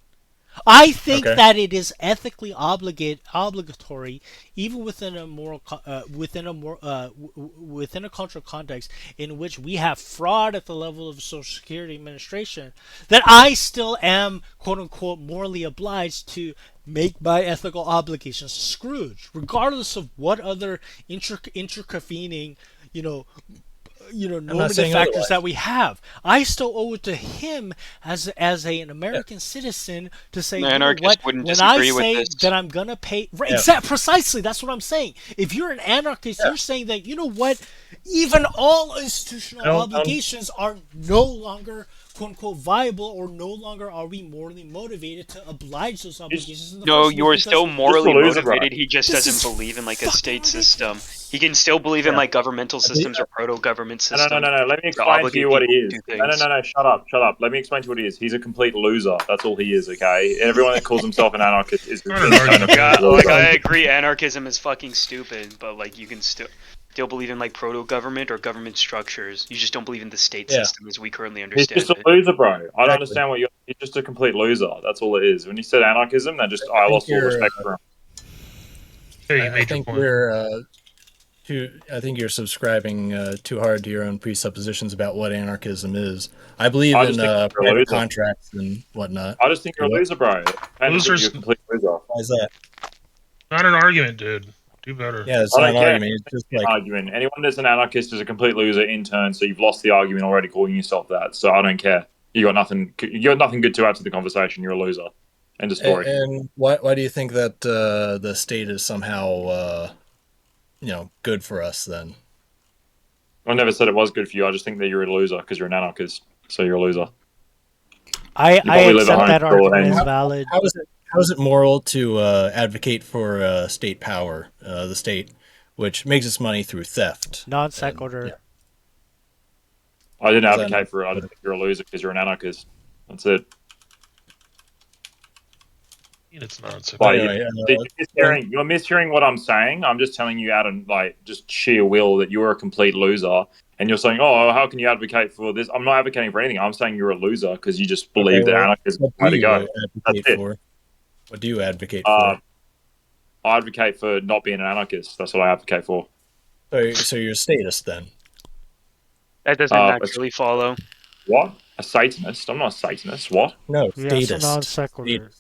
I think that it is ethically obligatory, even within a within a cultural context in which we have fraud at the level of Social Security Administration, that I still am quote unquote morally obliged to make my ethical obligations to Scrooge, regardless of what other intervening, normative factors that we have. I still owe it to him as an American citizen to say, when I say that I'm gonna pay, precisely, that's what I'm saying. If you're an anarchist, you're saying that even all institutional obligations are no longer quote unquote viable, or no longer are we morally motivated to oblige those obligations. You are still morally motivated. He just doesn't believe in like a state system. He can still believe in like governmental systems or proto-government systems. No. Let me explain to you what he is. No. Shut up. Let me explain to you what he is. He's a complete loser. That's all he is. Okay. Everyone that calls himself an anarchist is. I agree. Anarchism is fucking stupid, but like you can still believe in like proto-government or government structures. You just don't believe in the state system as we currently understand. He's just a loser, bro. I don't understand what you're. He's just a complete loser. That's all it is. When you said anarchism, I lost all respect for him. I think you're subscribing too hard to your own presuppositions about what anarchism is. I believe in private contracts and whatnot. I just think you're a loser, bro. You're a complete loser. Why is that? Not an argument, dude. Do better. Yeah, it's not an argument. It's just like argument. Anyone that's an anarchist is a complete loser in turn. So you've lost the argument already, calling yourself that. So I don't care. You got nothing. You got nothing good to add to the conversation. You're a loser. End of story. And why do you think that the state is somehow good for us then? I never said it was good for you. I just think that you're a loser because you're an anarchist. So you're a loser. I accept that argument is valid. How is it moral to advocate for state power, the state, which makes its money through theft? Non sequitur. I didn't advocate for it. I think you're a loser because you're an anarchist. That's it. It's not. You're mishearing what I'm saying. I'm just telling you out of just sheer will that you're a complete loser, and you're saying, "Oh, how can you advocate for this?" I'm not advocating for anything. I'm saying you're a loser because you just believe that anarchism is the way to go. That's it. What do you advocate for? I advocate for not being an anarchist. That's what I advocate for. So you're a statist then? That doesn't naturally follow. What? A Satanist? I'm not a Satanist. What? No, Yeah, it's a non statist. sequitur.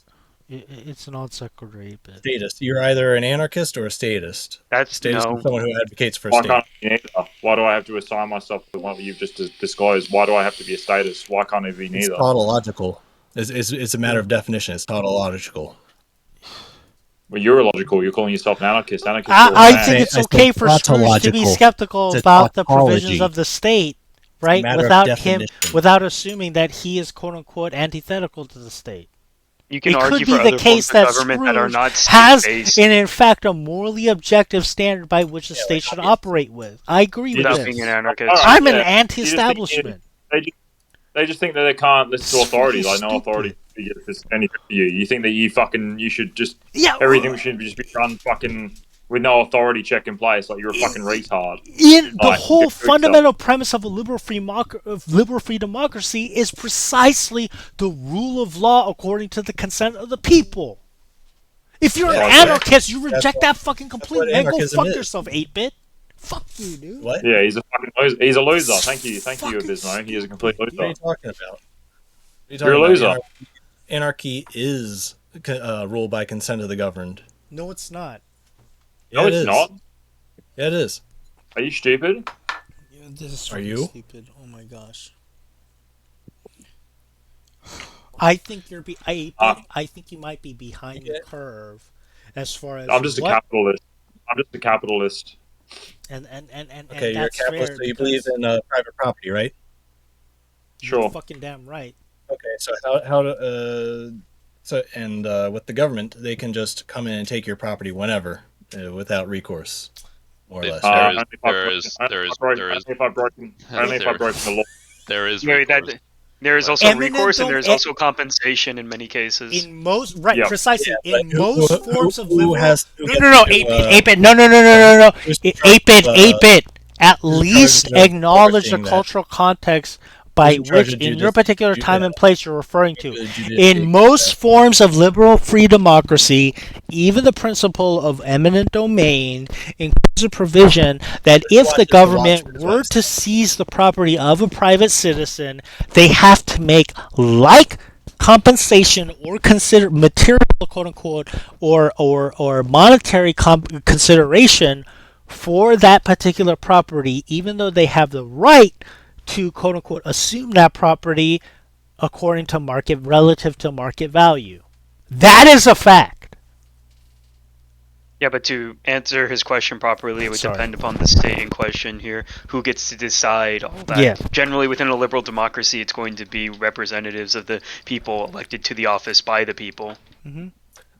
It's a non sequitur. Statist. You're either an anarchist or a statist. That's statist is someone who advocates for a Why state. can't I be neither? Why do I have to assign myself to one that you've just disclosed? Why do I have to be a statist? Why can't I be It's neither? tautological. It's a matter of definition. It's tautological. Well, you're illogical. You're calling yourself an anarchist. I think it's okay for Scrooge to be skeptical about the provisions of the state, right? Without assuming that he is quote unquote antithetical to the state. You can it argue could for be the other case forms that of government that are Scrooge not has, state-based. and in fact, a morally objective standard by which the state should operate with. I agree with Without this. being an anarchist. I'm an anti-establishment. They just think that they can't listen to authority. Like no authority is anything for you. You think that you should just everything should just be run fucking with no authority check in place. Like you're a fucking retard. The whole fundamental premise of a liberal free democracy is precisely the rule of law according to the consent of the people. If you're an anarchist, you reject that fucking completely. Man, go fuck yourself, 8-bit. Fuck you, dude. What? Yeah, he's a fucking loser. He's a loser. Thank you, Abismo. He is a complete loser. What are you talking about? You're a loser. Anarchy is ruled by consent of the governed. No, it's not. No, it's not. Yeah, it is. Are you stupid? Yeah, this is Are you stupid? Oh my gosh. I think you're I think you might be behind the curve, as far as I'm just a capitalist. I'm just a capitalist. And okay, you're a that's capitalist, fair so you believe in private property, right? Sure. You're fucking damn right. Okay, so with the government, they can just come in and take your property whenever, without recourse, more or less. Only if I've broken the law. There is recourse. There is also recourse, and there is also compensation in many cases. In most, precisely. Yeah, in most forms of liberal... No, 8-bit. No. 8-bit. At least acknowledge the cultural context by which, in your particular time and place, you're referring to. In most forms of liberal free democracy, even the principle of eminent domain includes a provision that if the government were to seize the property of a private citizen, they have to make like compensation or consider material, quote unquote, or monetary consideration for that particular property, even though they have the right to quote unquote assume that property according to relative to market value. That is a fact. Yeah, but to answer his question properly, it would depend upon the state in question here, who gets to decide all that. Yeah. Generally, within a liberal democracy, it's going to be representatives of the people elected to the office by the people. Mm-hmm.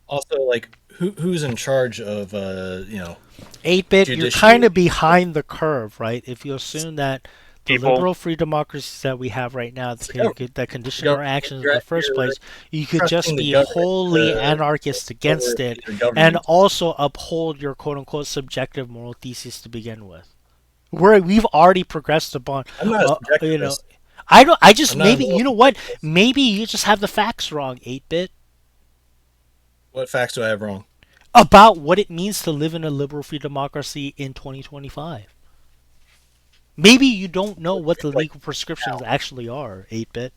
Also, like, who's in charge of, 8-bit, you're kind of behind the curve, right? If you assume that the liberal free democracies that we have right now that condition our actions in the first place, you could just be wholly anarchist against it and also uphold your quote-unquote subjective moral thesis to begin with. We've already progressed upon, I'm not a subjectivist. Maybe you just have the facts wrong, 8-bit. What facts do I have wrong? About what it means to live in a liberal free democracy in 2025. Maybe you don't know what the legal prescriptions actually are, 8-bit.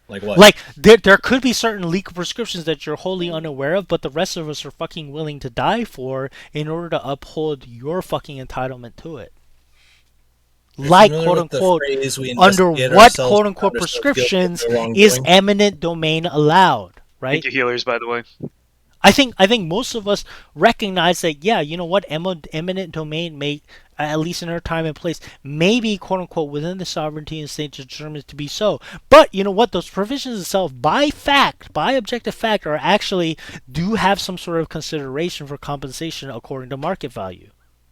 Like what? Like, there could be certain legal prescriptions that you're wholly unaware of, but the rest of us are fucking willing to die for in order to uphold your fucking entitlement to it. Like, quote-unquote, under what, quote-unquote, prescriptions is eminent domain allowed, right? Thank you, healers, by the way. I think most of us recognize that, yeah, you know what, eminent domain may, at least in our time and place, maybe, quote-unquote, within the sovereignty and state determined to be so. But, you know what, those provisions itself, by objective fact, are actually do have some sort of consideration for compensation according to market value.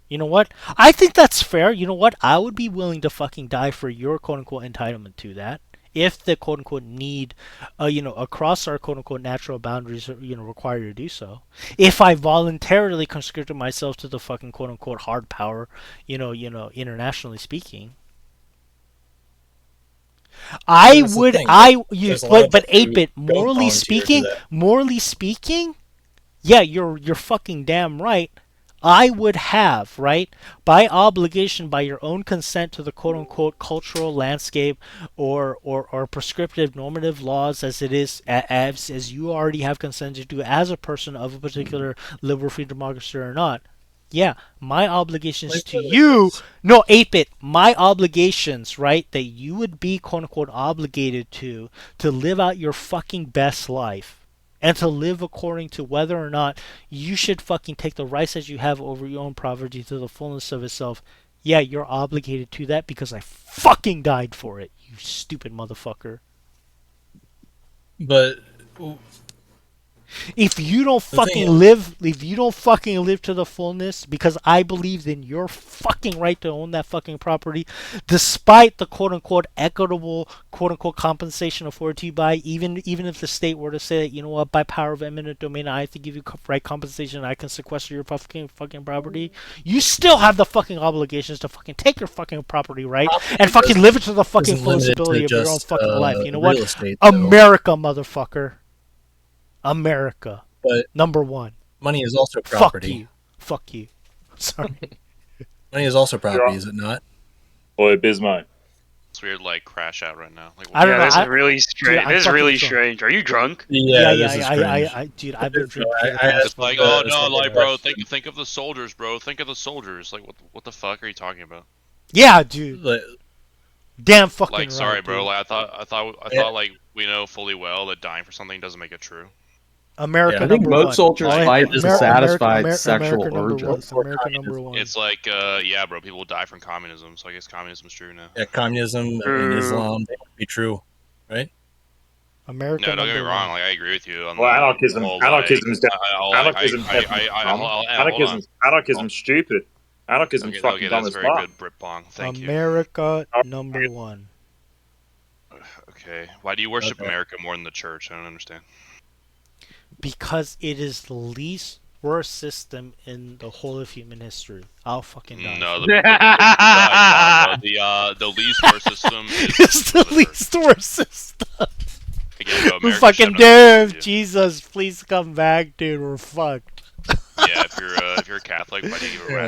You know what? I think that's fair. You know what? I would be willing to fucking die for your quote-unquote entitlement to that. If the quote-unquote need, across our quote-unquote natural boundaries, require you to do so. If I voluntarily conscripted myself to the fucking quote-unquote hard power, internationally speaking. But 8-bit, morally speaking, yeah, you're fucking damn right. I would have, right, by obligation, by your own consent to the quote unquote cultural landscape or prescriptive normative laws as it is, as you already have consented to as a person of a particular liberal free democracy or not. Yeah, my obligations to you, no, 8-bit, my obligations, right, that you would be quote unquote obligated to live out your fucking best life and to live according to whether or not you should fucking take the rights that you have over your own property to the fullness of itself. Yeah, you're obligated to that because I fucking died for it, you stupid motherfucker. But if you don't The thing fucking is- live, if you don't fucking live to the fullness, because I believe in your fucking right to own that fucking property, despite the quote unquote equitable quote unquote compensation afforded to you by even if the state were to say that, you know what, by power of eminent domain, I have to give you right compensation, I can sequester your fucking property, you still have the fucking obligations to fucking take your fucking property right and fucking live it to the fucking isn't fullest limited to ability of your own just, fucking life. You know real what? estate, though. America, motherfucker. America. But number one. money is also property. Fuck you. Sorry. Money is also property, is it not? Boy, Bismo. It's weird, like crash out right now. Like, I don't know. This is really strange. This is really strange. Are you drunk? Yeah, dude, I've been drinking. It's like, oh no, like, bro, think of the soldiers, bro. Think of the soldiers. Like, what the fuck are you talking about? Yeah, dude. Damn fucking like, right, sorry, bro. dude. Like, I thought, like, we know fully well that dying for something doesn't make it true. America. I think number most one. soldiers fight to satisfy sexual America urges. America number one. It's like, yeah, bro, people die from communism, so I guess communism's true now. Yeah, communism and Islam, they would be true, right? America. No, don't get me number wrong. one. Like, I agree with you. On Well, the anarchism, whole, anarchism's like, anarchism's stupid. Anarchism's okay, fucking dumb that's as very fuck. good, Brit Bong. Thank you. America number one. Okay, why do you worship America more than the church? I don't understand. Because it is the least worst system in the whole of human history. I'll fucking die. No, for the least worst system is it's the least worst system. Again, bro, We're America fucking showed up doomed. to you. Jesus, please come back, dude. We're fucked. Yeah, if you're a Catholic, why do you give a